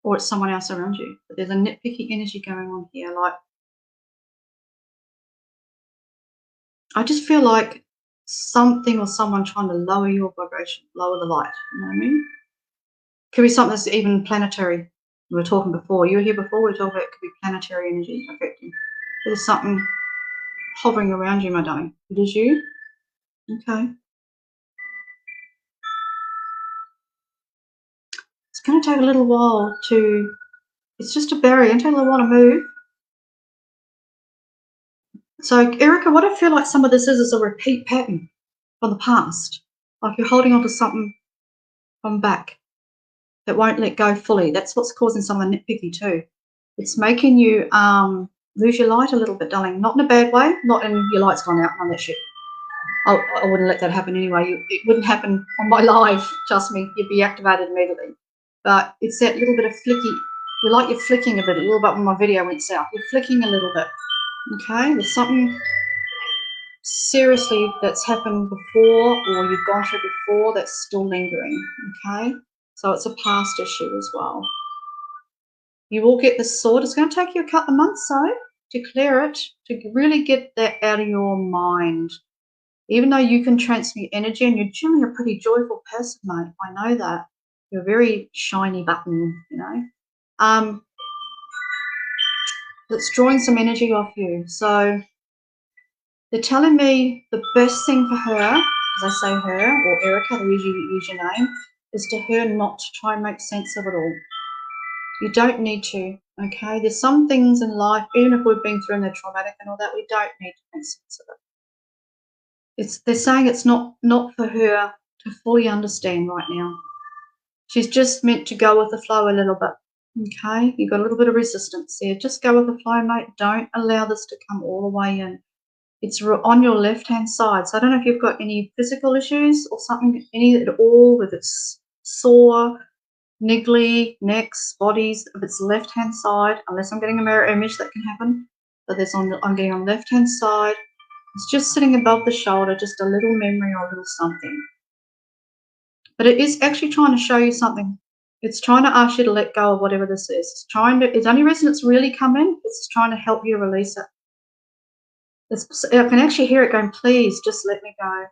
or it's someone else around you. But there's a nitpicky energy going on here. Like, I just feel like something or someone trying to lower your vibration, lower the light. You know what I mean? Could be something that's even planetary. We were talking before. You were here before. We were talking about it could be planetary energy affecting. There's something hovering around you, my darling. It is you? Okay. It's going to take a little while to, it's just a barrier. It's going to take a little while to move. So, Erica, what I feel like some of this is a repeat pattern from the past. Like you're holding on to something from back that won't let go fully. That's what's causing some of the nitpicky too. It's making you lose your light a little bit, darling. Not in a bad way, not in your light's gone out and that shit. I wouldn't let that happen anyway. It wouldn't happen on my live, trust me. You'd be activated immediately. But it's that little bit of flicky. You're flicking a bit, a little bit when my video went south. You're flicking a little bit, okay? There's something seriously that's happened before or you've gone through before that's still lingering, okay? So it's a past issue as well. You will get this sorted. It's going to take you a couple of months, though, to clear it, to really get that out of your mind. Even though you can transmute energy and you're generally a pretty joyful person, mate, I know that. You're a very shiny button, you know. It's drawing some energy off you. So they're telling me the best thing for her, as I say her, or Erica, they usually use your name, is to her not to try and make sense of it all. You don't need to, okay? There's some things in life, even if we've been through and they're traumatic and all that, we don't need to make sense of it. They're saying it's not for her to fully understand right now. She's just meant to go with the flow a little bit, okay? You've got a little bit of resistance there. Just go with the flow, mate. Don't allow this to come all the way in. It's on your left-hand side. So I don't know if you've got any physical issues or something, any at all, whether it's sore, niggly, necks, bodies, if it's left-hand side, unless I'm getting a mirror image, that can happen. But I'm getting on the left-hand side. It's just sitting above the shoulder, just a little memory or a little something. But it is actually trying to show you something. It's trying to ask you to let go of whatever this is. It's the only reason it's really come in, it's trying to help you release it. I can actually hear it going, please, just let me go.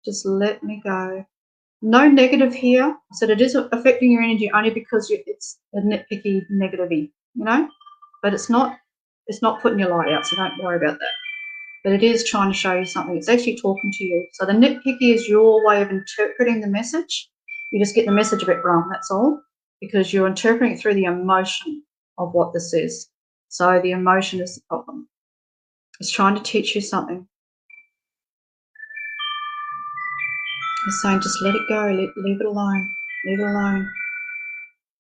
Just let me go. No negative here. I said it is affecting your energy only because it's a nitpicky negativity, you know? But it's not putting your light out, so don't worry about that. But it is trying to show you something. It's actually talking to you. So the nitpicky is your way of interpreting the message. You just get the message a bit wrong, that's all, because you're interpreting it through the emotion of what this is. So the emotion is the problem. It's trying to teach you something. It's saying just let it go, leave it alone, leave it alone.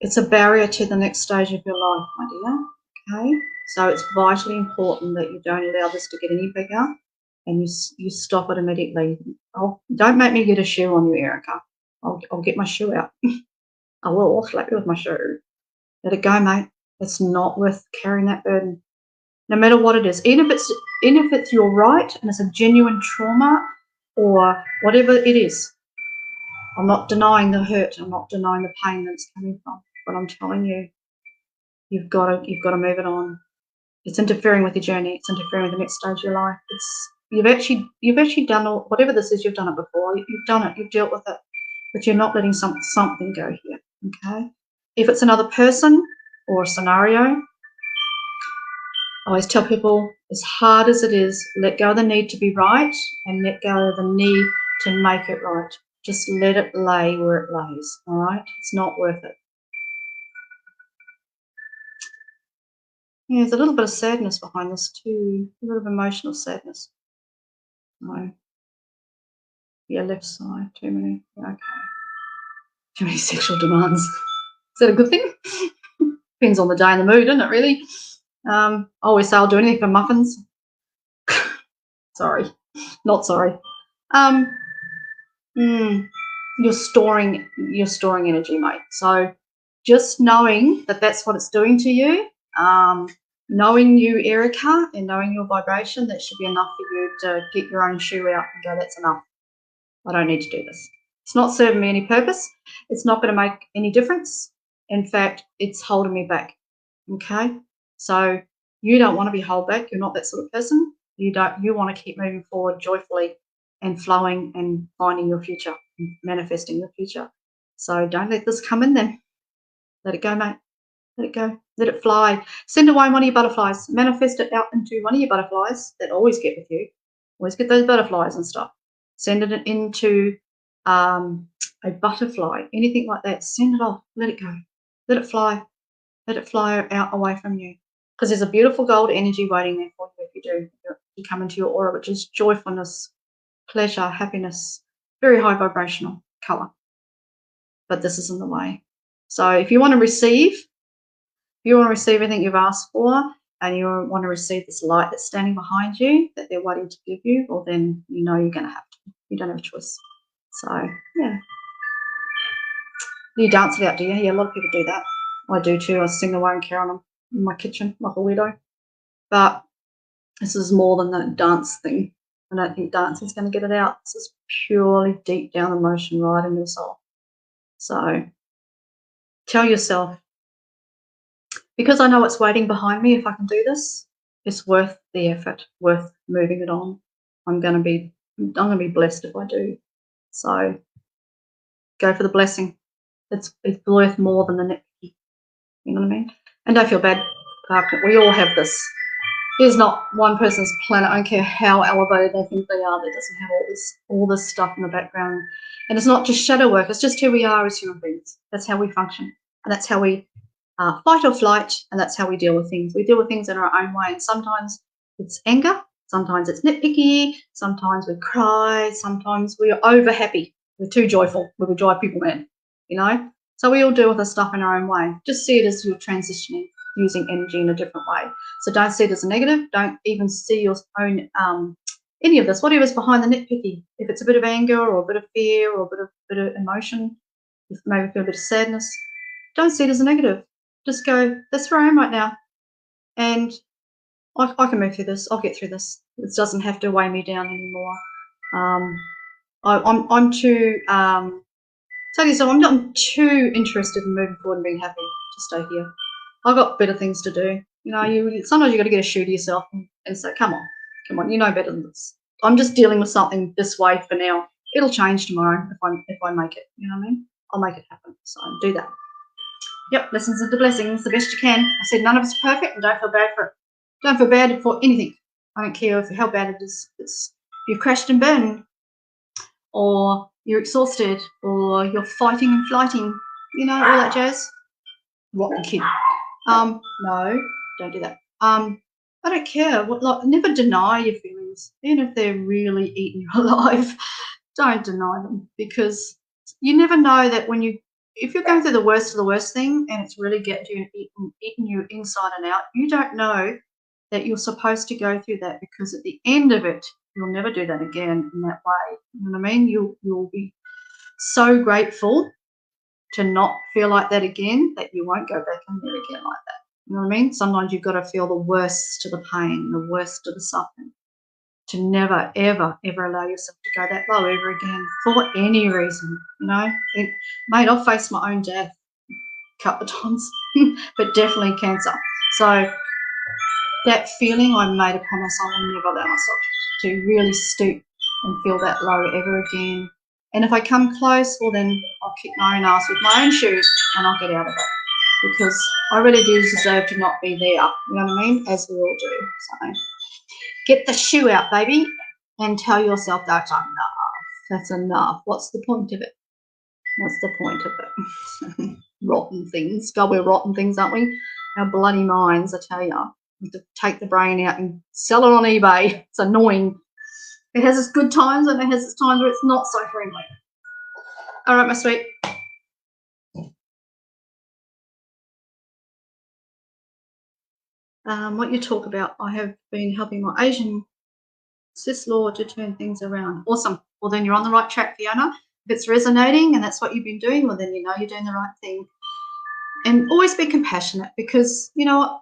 It's a barrier to the next stage of your life, my dear, okay? So it's vitally important that you don't allow this to get any bigger and you stop it immediately. Don't make me get a shoe on you, Erica. I'll get my shoe out. I will, I'll slap you with my shoe. Let it go, mate. It's not worth carrying that burden. No matter what it is, even if it's your right and it's a genuine trauma or whatever it is. I'm not denying the hurt. I'm not denying the pain that it's coming from. But I'm telling you, you've got to move it on. It's interfering with your journey. It's interfering with the next stage of your life. You've actually done whatever this is. You've done it before. You've done it. You've dealt with it. But you're not letting something go here. Okay. If it's another person or a scenario, I always tell people, as hard as it is, let go of the need to be right and let go of the need to make it right. Just let it lay where it lays, all right? It's not worth it. Yeah, there's a little bit of sadness behind this too, a little bit of emotional sadness. No. Yeah, left side, too many. Okay. Too many sexual demands. Is that a good thing? Depends on the day and the mood, doesn't it, really? I always say I'll do anything for muffins. Sorry. Not sorry. You're storing energy, mate. So just knowing that that's what it's doing to you, knowing you, Erica, and knowing your vibration, that should be enough for you to get your own shoe out and go, that's enough. I don't need to do this. It's not serving me any purpose. It's not going to make any difference. In fact, it's holding me back. Okay? So you don't want to be held back. You're not that sort of person. You want to keep moving forward joyfully and flowing and finding your future, manifesting your future. So don't let this come in then. Let it go, mate. Let it go. Let it fly. Send away one of your butterflies. Manifest it out into one of your butterflies that always get with you. Always get those butterflies and stuff. Send it into a butterfly, anything like that. Send it off. Let it go. Let it fly. Let it fly out away from you. Because there's a beautiful gold energy waiting there for you if you do. You come into your aura, which is joyfulness, pleasure, happiness, very high vibrational color. But this is in the way. So if you want to receive everything you've asked for, and you want to receive this light that's standing behind you that they're waiting to give you, well, then you know you're going to have to. You don't have a choice. So, yeah. You dance it out, do you? Yeah, a lot of people do that. I do too. I sing away and carry on in my kitchen like a weirdo. But this is more than that dance thing. I don't think dancing's going to get it out. This is purely deep down emotion right in your soul. So tell yourself, because I know what's waiting behind me if I can do this, it's worth the effort, worth moving it on. I'm going to be blessed if I do. So go for the blessing. It's worth more than the nitpicky. You know what I mean? And don't feel bad. We all have this. There's not one person's planet, I don't care how elevated they think they are, that doesn't have all this stuff in the background. And it's not just shadow work, it's just who we are as human beings. That's how we function. And that's how we fight or flight, and that's how we deal with things. We deal with things in our own way. And sometimes it's anger, sometimes it's nitpicky, sometimes we cry, sometimes we're over happy. We're too joyful, we drive people mad, you know? So we all deal with the stuff in our own way. Just see it as you're transitioning, using energy in a different way. So don't see it as a negative. Don't even see your own any of this, whatever's behind the nitpicky. If it's a bit of anger or a bit of fear or a bit of emotion, maybe feel a bit of sadness, don't see it as a negative. Just go, that's where I am right now, and I can move through this. I'll get through this. It doesn't have to weigh me down anymore. I'm too. Tell you so, I'm not too interested in moving forward and being happy to stay here. I've got better things to do. You know, sometimes you got to get a shoe to yourself and say, come on, you know better than this. I'm just dealing with something this way for now. It'll change tomorrow if I make it. You know what I mean? I'll make it happen. So do that. Yep, lessons into blessings the best you can. I said none of it's perfect, and don't feel bad for it. Don't feel bad for anything. I don't care how bad it is. It's you've crashed and burned, or you're exhausted, or you're fighting and flighting, you know, all that jazz. Rotten kid. No, don't do that. I don't care. Never deny your feelings, even if they're really eating you alive. Don't deny them, because you never know that if you're going through the worst of the worst thing and it's really getting you, eating you inside and out, you don't know that you're supposed to go through that, because at the end of it, you'll never do that again in that way. You know what I mean? You'll be so grateful to not feel like that again, that you won't go back in there again like that. You know what I mean? Sometimes you've got to feel the worst of the pain, the worst of the suffering, to never, ever, ever allow yourself to go that low ever again for any reason. You know, mate, I've faced my own death a couple of times, but definitely cancer. So that feeling, I made a promise I will never allow myself to really stoop and feel that low ever again. And if I come close, well, then I'll kick my own ass with my own shoes and I'll get out of it, because I really do deserve to not be there. You know what I mean? As we all do. So get the shoe out, baby, and tell yourself that's enough. That's enough. What's the point of it? What's the point of it? Rotten things. God, we're rotten things, aren't we? Our bloody minds, I tell you. You have to take the brain out and sell it on eBay. It's annoying. It has its good times and it has its times where it's not so friendly. All right, my sweet. What you talk about, I have been helping my Asian cis Lord to turn things around. Awesome. Well, then you're on the right track, Fiona. If it's resonating and that's what you've been doing, well, then you know you're doing the right thing. And always be compassionate, because, you know,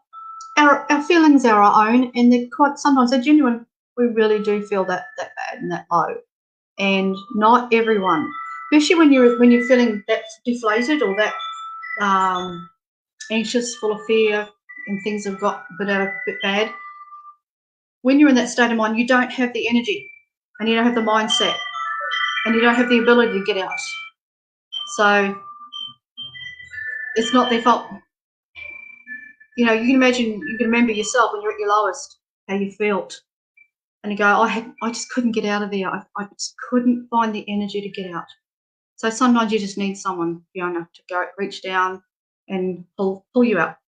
our feelings are our own, and they're sometimes they're genuine. We really do feel that bad and that low. And not everyone, especially when you're feeling that deflated or that anxious, full of fear, and things have got a bit bad. When you're in that state of mind, you don't have the energy, and you don't have the mindset, and you don't have the ability to get out. So it's not their fault. You know, you can remember yourself when you're at your lowest, how you felt, and you go, I just couldn't get out of there. I just couldn't find the energy to get out. So sometimes you just need someone, Fiona, to go reach down and pull you out,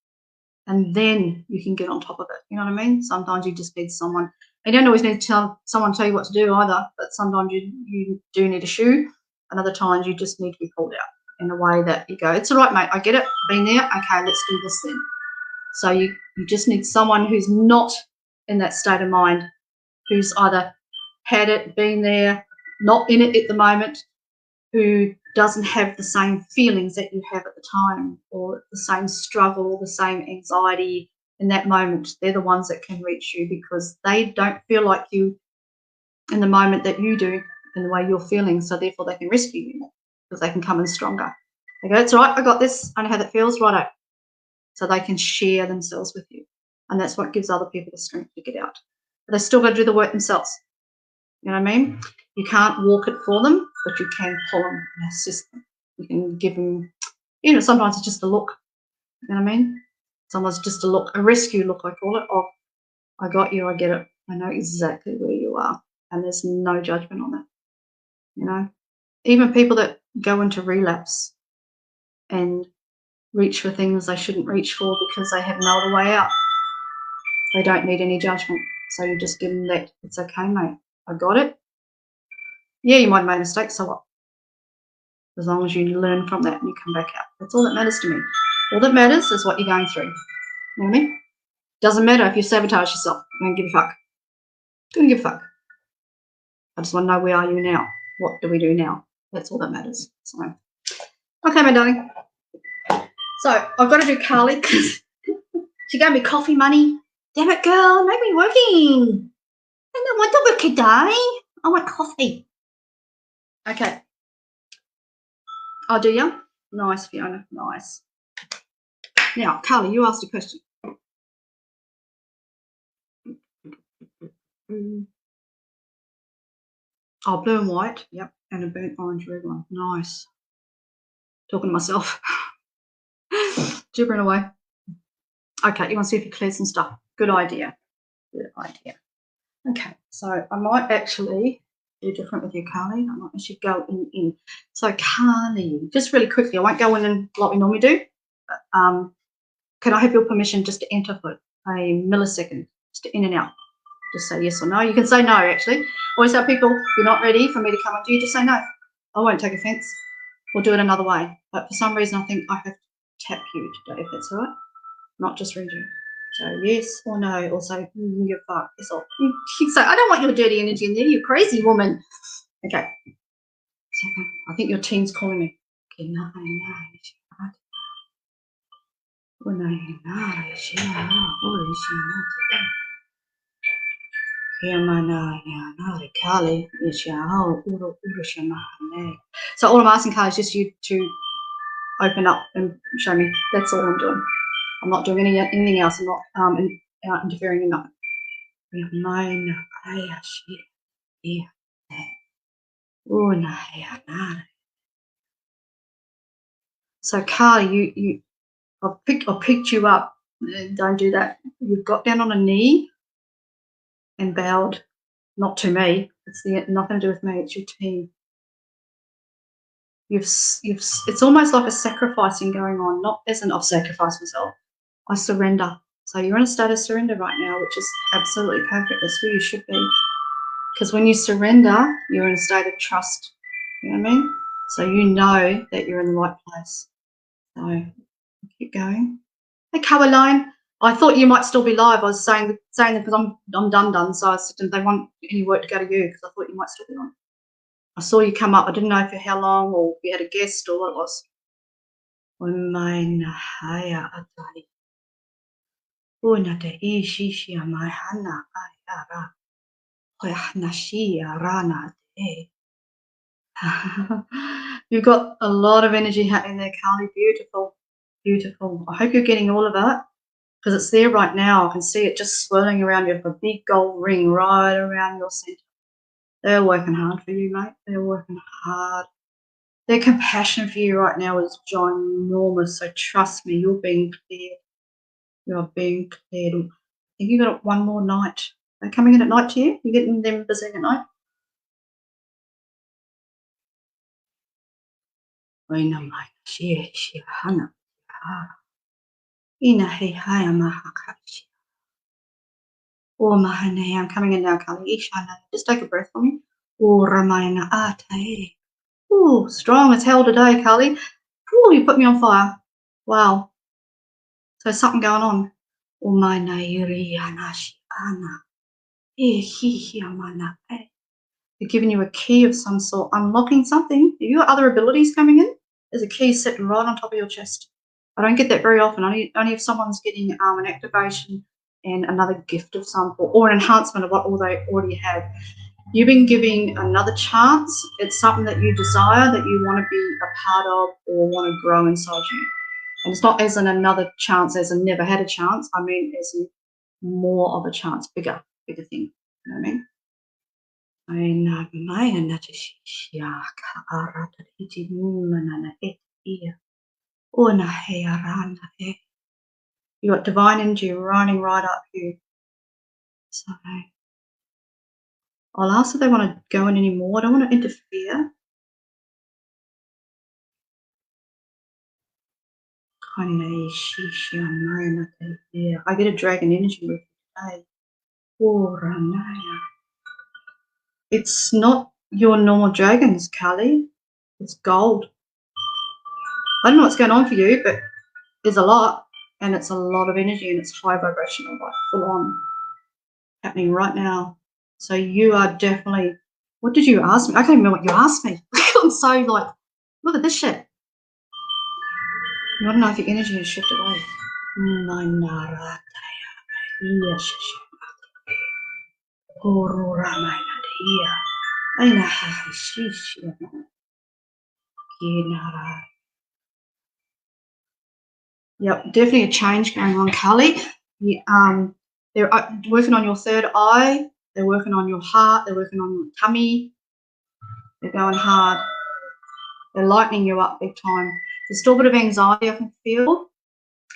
and then you can get on top of it. You know what I mean? Sometimes you just need someone. You don't always need to someone tell you what to do either, but sometimes you do need a shoe, and other times you just need to be pulled out in a way that you go, it's all right, mate, I get it, I've been there, okay, let's do this then. So you just need someone who's not in that state of mind, who's either had it, been there, not in it at the moment, who doesn't have the same feelings that you have at the time, or the same struggle, the same anxiety in that moment. They're the ones that can reach you, because they don't feel like you in the moment that you do, in the way you're feeling. So therefore they can rescue you, because they can come in stronger. They go, it's all right, I got this, I know how that feels, righto. So they can share themselves with you. And that's what gives other people the strength to get out. But they still got to do the work themselves. You know what I mean? You can't walk it for them, but you can pull them and assist them. You can give them, you know, sometimes it's just a look. You know what I mean? Sometimes just a look, a rescue look, I call it. Oh, I got you, I get it. I know exactly where you are. And there's no judgment on that. You know? Even people that go into relapse and reach for things they shouldn't reach for because they have no other way out, they don't need any judgment. So you just give them that, it's okay, mate, I got it. Yeah, you might have made a mistake, so what? As long as you learn from that and you come back out. That's all that matters to me. All that matters is what you're going through. You know what I mean? Doesn't matter if you sabotage yourself. I don't give a fuck. Don't give a fuck. I just want to know, where are you now? What do we do now? That's all that matters. So, okay, my darling. So I've got to do Carly because she gave me coffee money. Damn it, girl, make me working. I don't want to work today. I want coffee. Okay. I'll do you. Nice, Fiona. Nice. Now, Carly, you asked a question. Oh, blue and white. Yep. And a burnt orange red one. Nice. Talking to myself. Gibbering away. Okay, you want to see if you clear some stuff. Good idea. Good idea. Okay, so I might actually do different with you, Carly. I might actually go in. So, Carly, just really quickly, I won't go in and like we normally do. But, can I have your permission just to enter for a millisecond, just in and out? Just say yes or no. You can say no, actually. Always tell people, if you're not ready for me to come and do you, just say no. I won't take offence. We'll do it another way. But for some reason, I think I have to tap you today, if that's all right. Not just read you. So yes or no, or say, you're fucked. That's all. You can say, I don't want your dirty energy in there, you crazy woman. Okay. So, I think your team's calling me. So all I'm asking, Carly, is just you to open up and show me. That's all I'm doing. I'm not doing anything else. I'm not interfering in nothing. So Carly, I picked you up. Don't do that. You've got down on a knee and bowed. Not to me. It's nothing to do with me. It's your team. It's almost like a sacrificing going on. Not as in I've sacrificed myself. I surrender. So you're in a state of surrender right now, which is absolutely perfect. That's where you should be. Because when you surrender, you're in a state of trust. You know what I mean? So you know that you're in the right place. So keep going. Hey, Caroline. I thought you might still be live. I was saying that because I'm done. So I said, did they want any work to go to you? Because I thought you might still be on. I saw you come up. I didn't know for how long, or if you had a guest or what it was. You've got a lot of energy happening there, Carly. Beautiful. Beautiful. I hope you're getting all of that, because it's there right now. I can see it just swirling around you, a big gold ring right around your centre. They're working hard for you, mate. They're working hard. Their compassion for you right now is ginormous. So trust me, you're being cleared. You're being cleared. I think you got one more night. They're coming in at night to you? You're getting them visiting at night? Oh, Mahane, I'm coming in now, Kali. Ishana, just take a breath for me. Oh, Ramayana Ate. Oh, strong as hell today, Kali. Oh, you put me on fire. Wow. So something going on. They're giving you a key of some sort, unlocking something. You got other abilities coming in. There's a key sitting right on top of your chest. I don't get that very often. Only if someone's getting an activation and another gift of some sort, or an enhancement of what all they already have. You've been giving another chance. It's something that you desire, that you want to be a part of or want to grow inside you. And it's not as in another chance, as in never had a chance. I mean, as in more of a chance, bigger thing. You know what I mean? You got divine energy running right up you. So I'll ask if they want to go in anymore. I don't want to interfere. I get a dragon energy with today. It's not your normal dragons, Kali. It's gold. I don't know what's going on for you, but there's a lot, and it's a lot of energy, and it's high vibrational, like full on, happening right now. So you are definitely. What did you ask me? I can't even remember what you asked me. I'm so like, look at this shit. You want to know if your energy has shifted away. Yep, definitely a change going on, Kali. They're working on your third eye. They're working on your heart. They're working on your tummy. They're going hard. They're lightening you up big time. There's still a bit of anxiety I can feel.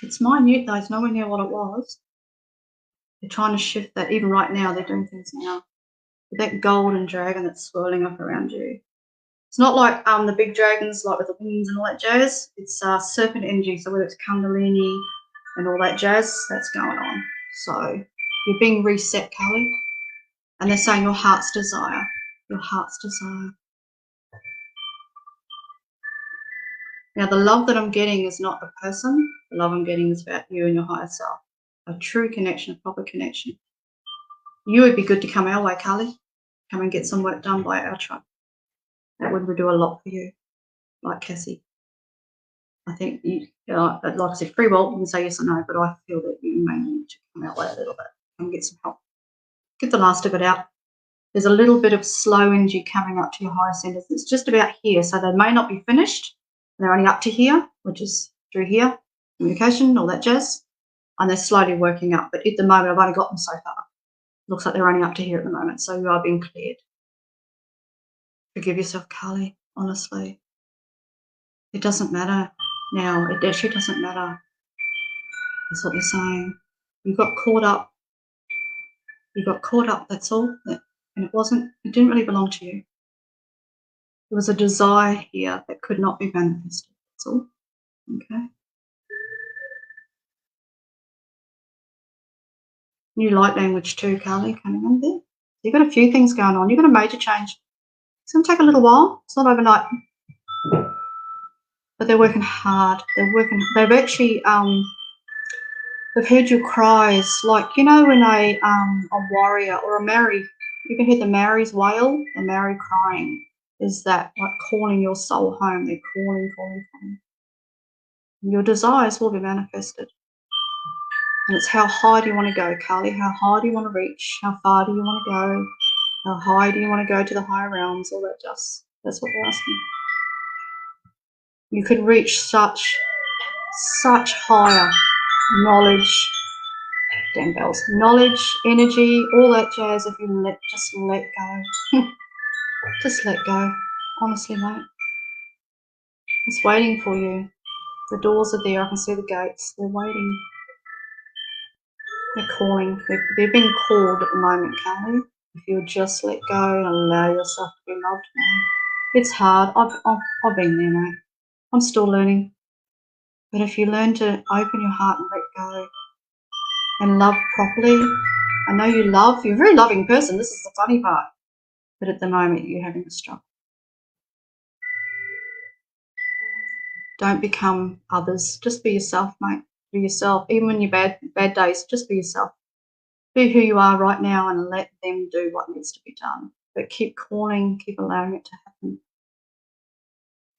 It's minute though. It's nowhere near what it was. They're trying to shift that. Even right now, they're doing things now. With that golden dragon that's swirling up around you. It's not like the big dragons, like with the wings and all that jazz. It's serpent energy. So whether it's Kundalini and all that jazz, that's going on. So you're being reset, Kali. And they're saying your heart's desire. Your heart's desire. Now, the love that I'm getting is not a person. The love I'm getting is about you and your higher self. A true connection, a proper connection. You would be good to come our way, Kali. Come and get some work done by our tribe. That would do a lot for you, like Cassie. I think, like I said, free will, you can say yes or no, but I feel that you may need to come our way a little bit and get some help. Get the last of it out. There's a little bit of slow energy coming up to your higher centers. It's just about here, so they may not be finished. They're only up to here, which is through here, communication, all that jazz, and they're slowly working up. But at the moment, I've only got them so far. Looks like they're only up to here at the moment, so you are being cleared. Forgive yourself, Kali, honestly. It doesn't matter now. It actually doesn't matter. That's what they're saying. You got caught up. You got caught up, that's all. And it didn't really belong to you. There was a desire here that could not be manifested. That's all. Okay. New light language too, Kali, coming on there. You've got a few things going on. You've got a major change. It's going to take a little while. It's not overnight. But they're working hard. They've actually, they've heard your cries. Like, you know, when a warrior or a Maori, you can hear the Maori's wail, the Maori crying. Is that like calling your soul home? They're calling. Your desires will be manifested. And it's how high do you want to go, Kali? How high do you want to reach? How far do you want to go? How high do you want to go to the higher realms? All that just, that's what they're asking. You could reach such higher knowledge, damn bells, knowledge, energy, all that jazz if you just let go. Just let go. Honestly, mate. It's waiting for you. The doors are there. I can see the gates. They're waiting. They're calling. They're being called at the moment, Kali. If you'll just let go and allow yourself to be loved, man. It's hard. I've been there, mate. I'm still learning. But if you learn to open your heart and let go and love properly, I know you're a very loving person. This is the funny part. But at the moment, you're having a struggle. Don't become others. Just be yourself, mate. Be yourself. Even when you're bad days, just be yourself. Be who you are right now and let them do what needs to be done. But keep calling, keep allowing it to happen.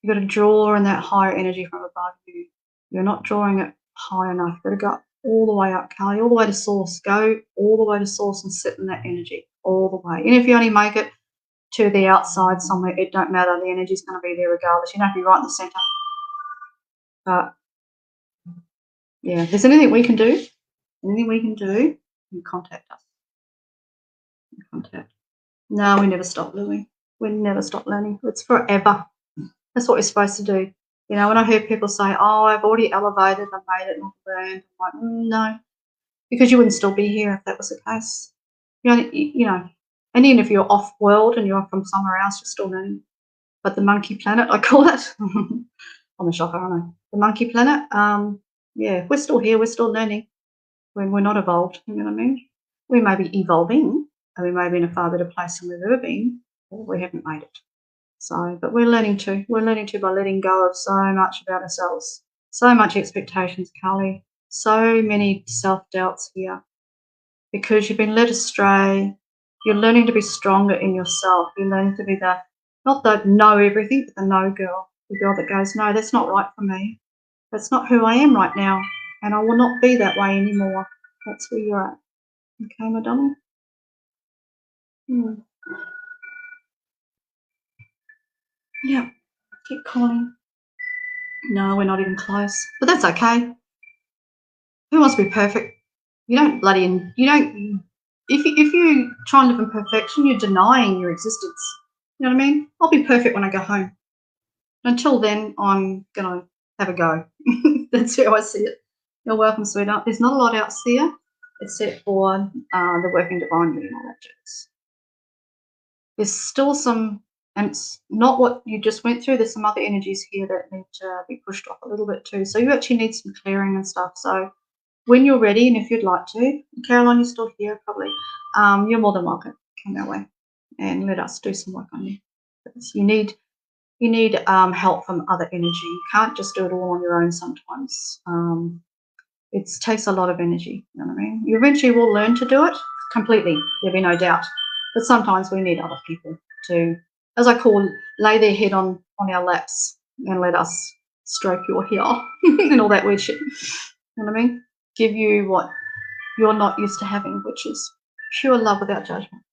You've got to draw in that higher energy from above you. You're not drawing it high enough. You've got to go all the way up, Carly, all the way to source. Go all the way to source and sit in that energy all the way. And if you only make it to the outside somewhere, it don't matter. The energy's going to be there regardless. You don't have to be right in the centre. But yeah, if there's anything we can do, you contact us. No, we never stop, Louie. We never stop learning. It's forever. That's what we're supposed to do. You know, when I hear people say, oh, I've already elevated, I've made it, and I've learned, I'm like, no, because you wouldn't still be here if that was the case. You know, and even if you're off-world and you're from somewhere else, you're still learning. But the monkey planet, I call it. I'm a shocker, aren't I? The monkey planet, yeah, we're still here, we're still learning. When we're not evolved, you know what I mean? We may be evolving, and we may be in a far better place than we've ever been, or we haven't made it. So, but we're learning to. We're learning to by letting go of so much about ourselves. So much expectations, Carly. So many self-doubts here. Because you've been led astray. You're learning to be stronger in yourself. You're learning to be not the know everything, but the know girl. The girl that goes, no, that's not right for me. That's not who I am right now. And I will not be that way anymore. That's where you're at. Okay, Madonna? Yeah, keep calling. No, we're not even close. But that's okay. Who wants to be perfect? You don't if you try and live in perfection, you're denying your existence. You know what I mean? I'll be perfect when I go home. Until then, I'm going to have a go. That's how I see it. You're welcome, sweetheart. There's not a lot else there except for the working divinely and all that jazz. There's still some, and it's not what you just went through. There's some other energies here that need to be pushed off a little bit too. So you actually need some clearing and stuff. So when you're ready, and if you'd like to, Caroline, you're still here probably, you're more than welcome. Come our way and let us do some work on you. Because you need help from other energy. You can't just do it all on your own sometimes. It takes a lot of energy, you know what I mean? You eventually will learn to do it completely, there'll be no doubt. But sometimes we need other people to, as I call, lay their head on our laps and let us stroke your hair and all that weird shit. You know what I mean? Give you what you're not used to having, which is pure love without judgment.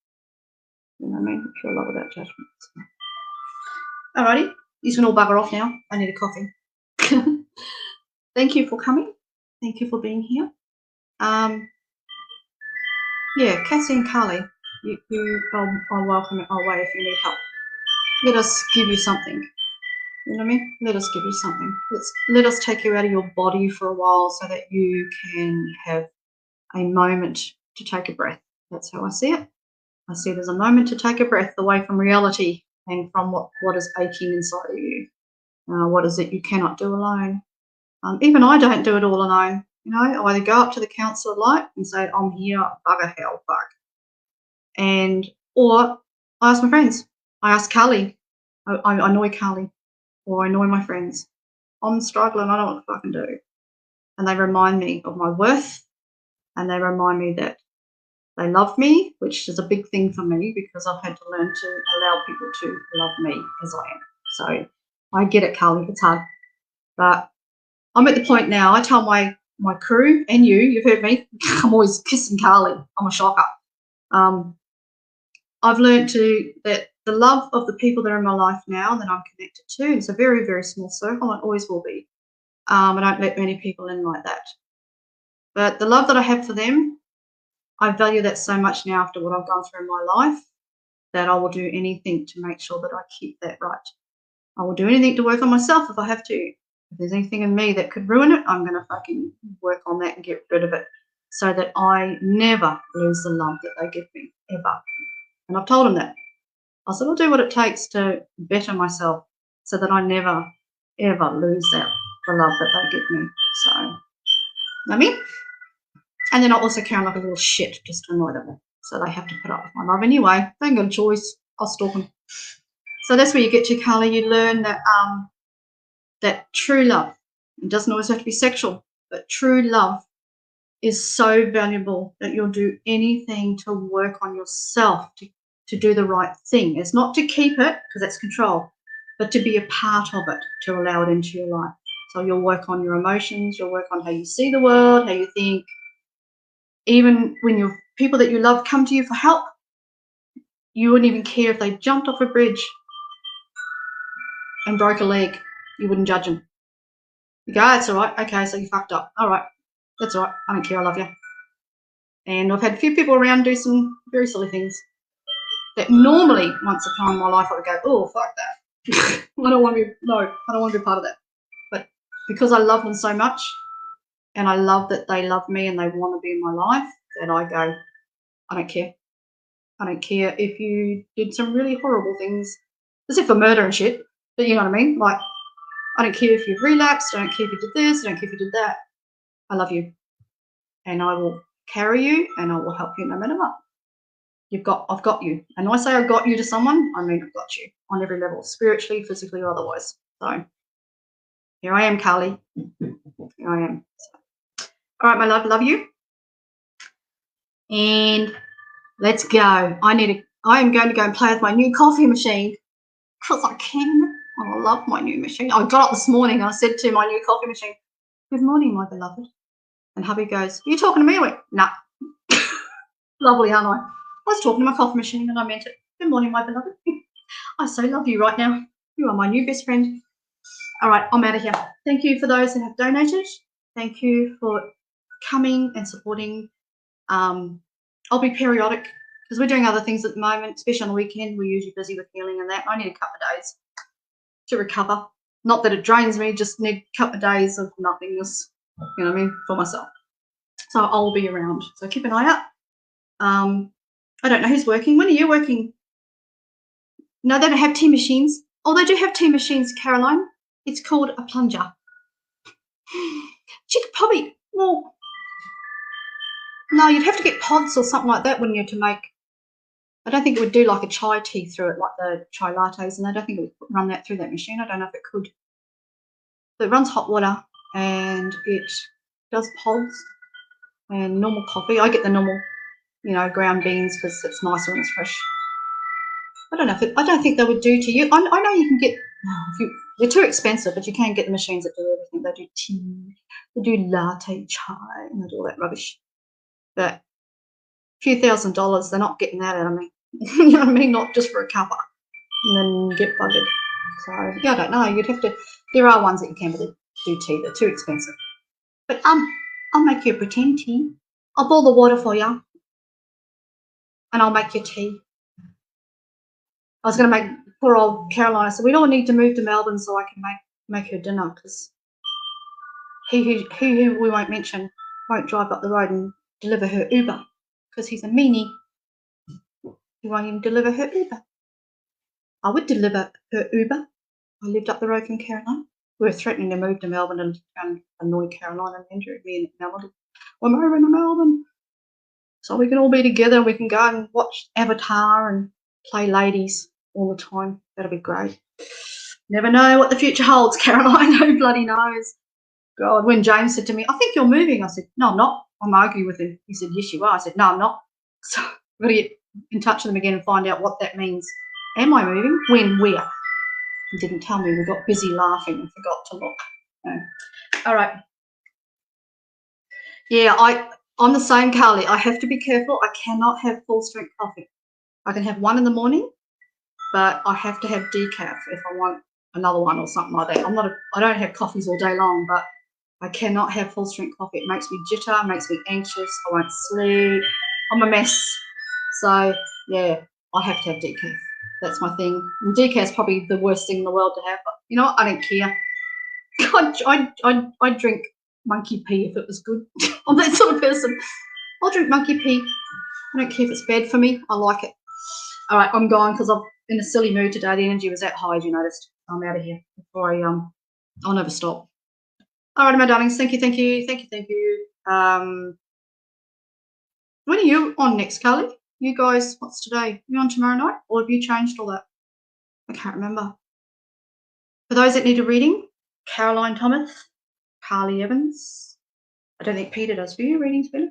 You know what I mean? Pure love without judgment. Alrighty, you can all bugger off now. I need a coffee. Thank you for coming. Thank you for being here. Yeah, Cassie and Carly, I'll welcome it our way if you need help. Let us give you something. You know what I mean? Let us give you something. Let us take you out of your body for a while so that you can have a moment to take a breath. That's how I see it. I see there's a moment to take a breath away from reality and from what is aching inside of you. What is it you cannot do alone? Even I don't do it all alone. You know, I either go up to the Council of Light and say, I'm here, bugger hell, fuck. Or I ask my friends. I ask Carly. I annoy Carly, or I annoy my friends. I'm struggling, I don't know what to fucking do. And they remind me of my worth, and they remind me that they love me, which is a big thing for me because I've had to learn to allow people to love me as I am. So I get it, Carly, it's hard. But I'm at the point now, I tell my crew and you've heard me, I'm always kissing Carly. I'm a shocker. I've learned that the love of the people that are in my life now that I'm connected to, it's a very, very small circle and always will be. I don't let many people in like that. But the love that I have for them, I value that so much now after what I've gone through in my life that I will do anything to make sure that I keep that right. I will do anything to work on myself if I have to. If there's anything in me that could ruin it, I'm going to fucking work on that and get rid of it so that I never lose the love that they give me, ever. And I've told them that. I said, I'll do what it takes to better myself so that I never, ever lose the love that they give me. So, you know what I mean? And then I'll also carry like a little shit just to annoy them. So they have to put up with my love anyway. They ain't got a choice. I'll stalk them. So that's where you get to, Carly. You learn that that true love, it doesn't always have to be sexual, But true love is so valuable that you'll do anything to work on yourself to do the right thing. It's not to keep it, because that's control, but to be a part of it, to allow it into your life. So you'll work on your emotions, you'll work on how you see the world, how you think. Even when your people that you love come to you for help, you wouldn't even care if they jumped off a bridge and broke a leg. You wouldn't judge them. You go, oh, it's all right. Okay, so you fucked up. All right, that's all right. I don't care. I love you. And I've had a few people around do some very silly things that normally, once upon in my life, I would go, oh, fuck that. I don't want to be part of that. But because I love them so much, and I love that they love me and they want to be in my life, that I go, I don't care. I don't care if you did some really horrible things, as if for murder and shit, but you know what I mean? Like, I don't care if you've relapsed, I don't care if you did this, I don't care if you did that. I love you. And I will carry you and I will help you no matter what. I've got you. And when I say I've got you to someone, I mean I've got you on every level, spiritually, physically, or otherwise. So here I am, Carly. Here I am. So, all right, my love you. And let's go. I am going to go and play with my new coffee machine because I can. I love my new machine. I got up this morning and I said to my new coffee machine, good morning, my beloved. And hubby goes, are you talking to me? I went, nah. Lovely, aren't I? I was talking to my coffee machine and I meant it. Good morning, my beloved. I so love you right now. You are my new best friend. All right, I'm out of here. Thank you for those that have donated. Thank you for coming and supporting. I'll be periodic because we're doing other things at the moment, especially on the weekend. We're usually busy with healing and that. I need a couple of days to recover. Not that it drains me, just need a couple of days of nothingness, you know what I mean, for myself. So I'll be around. So keep an eye out. I don't know who's working. When are you working? No, they don't have tea machines. Oh, they do have tea machines, Caroline. It's called a plunger. She could probably, well, no, you'd have to get pods or something like that, wouldn't you, to make, I don't think it would do like a chai tea through it, like the chai lattes, and I don't think it would run that through that machine. I don't know if it could. But it runs hot water and it does pods and normal coffee. I get the normal, you know, ground beans because it's nicer when it's fresh. I don't know if I don't think they would do to you. I know you can get, they're too expensive, but you can get the machines that do everything. They do tea, they do latte chai, and they do all that rubbish. But a few $1,000s, they're not getting that out of me. You know what I mean? Not just for a cuppa and then get buggered. So yeah, I don't know. You'd have to. There are ones that you can, but they do tea. They're too expensive. But I'll make you a pretend tea. I'll boil the water for you, and I'll make you tea. I was going to make poor old Caroline. I said, we don't need to move to Melbourne so I can make her dinner because he who we won't mention won't drive up the road and deliver her Uber because he's a meanie. He won't even deliver her Uber. I would deliver her Uber. I lived up the road from Caroline. We were threatening to move to Melbourne and annoy Caroline and Andrew, me and Melbourne. We're moving to Melbourne. So we can all be together. We can go and watch Avatar and play ladies all the time. That'll be great. Never know what the future holds, Caroline. Who bloody knows? God, when James said to me, I think you're moving. I said, no, I'm not. I'm arguing with him. He said, yes, you are. I said, no, I'm not. So I've got to get in touch with them again and find out what that means. Am I moving? When? Where? He didn't tell me. We got busy laughing and forgot to look. All right. Yeah, I'm the same, Carly. I have to be careful. I cannot have full strength coffee. I can have one in the morning, but I have to have decaf if I want another one or something like that. I don't have coffees all day long, but I cannot have full strength coffee. It makes me jitter, makes me anxious. I won't sleep. I'm a mess. So yeah, I have to have decaf. That's my thing. And decaf is probably the worst thing in the world to have, but you know what? I don't care. I'd drink monkey pee if it was good. I'm that sort of person. I'll drink monkey pee. I don't care if it's bad for me. I like it. All right, I'm going because I'm in a silly mood today. The energy was that high, as you noticed. I'm out of here before I'll never stop. All right, my darlings. Thank you. When are you on next, Carly? You guys, what's today? You on tomorrow night, or have you changed all that? I can't remember. For those that need a reading, Caroline Thomas, Carly Evans, I don't think Peter does. Do you readings, Peter?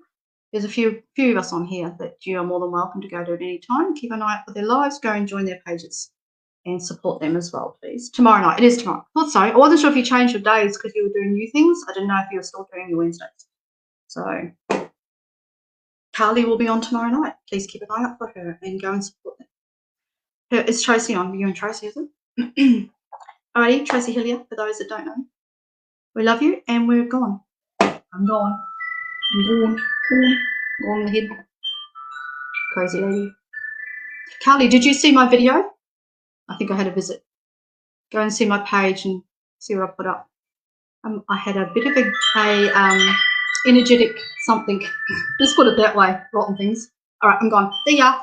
There's a few of us on here that you are more than welcome to go to at any time. Keep an eye out for their lives. Go and join their pages and support them as well, please. Tomorrow night. It is tomorrow. I thought so. I wasn't sure if you changed your days because you were doing new things. I didn't know if you were still doing your Wednesdays. So Carly will be on tomorrow night. Please keep an eye out for her and go and support them. Is Tracy on? You and Tracy, is it? Alrighty, Tracy Hillier, for those that don't know. We love you and we're gone. I'm gone. I'm gone ahead. Crazy lady. Carly, did you see my video? I think I had a visit. Go and see my page and see what I put up. I had a bit of a energetic something. Just put it that way. Rotten things. All right, I'm gone. See ya.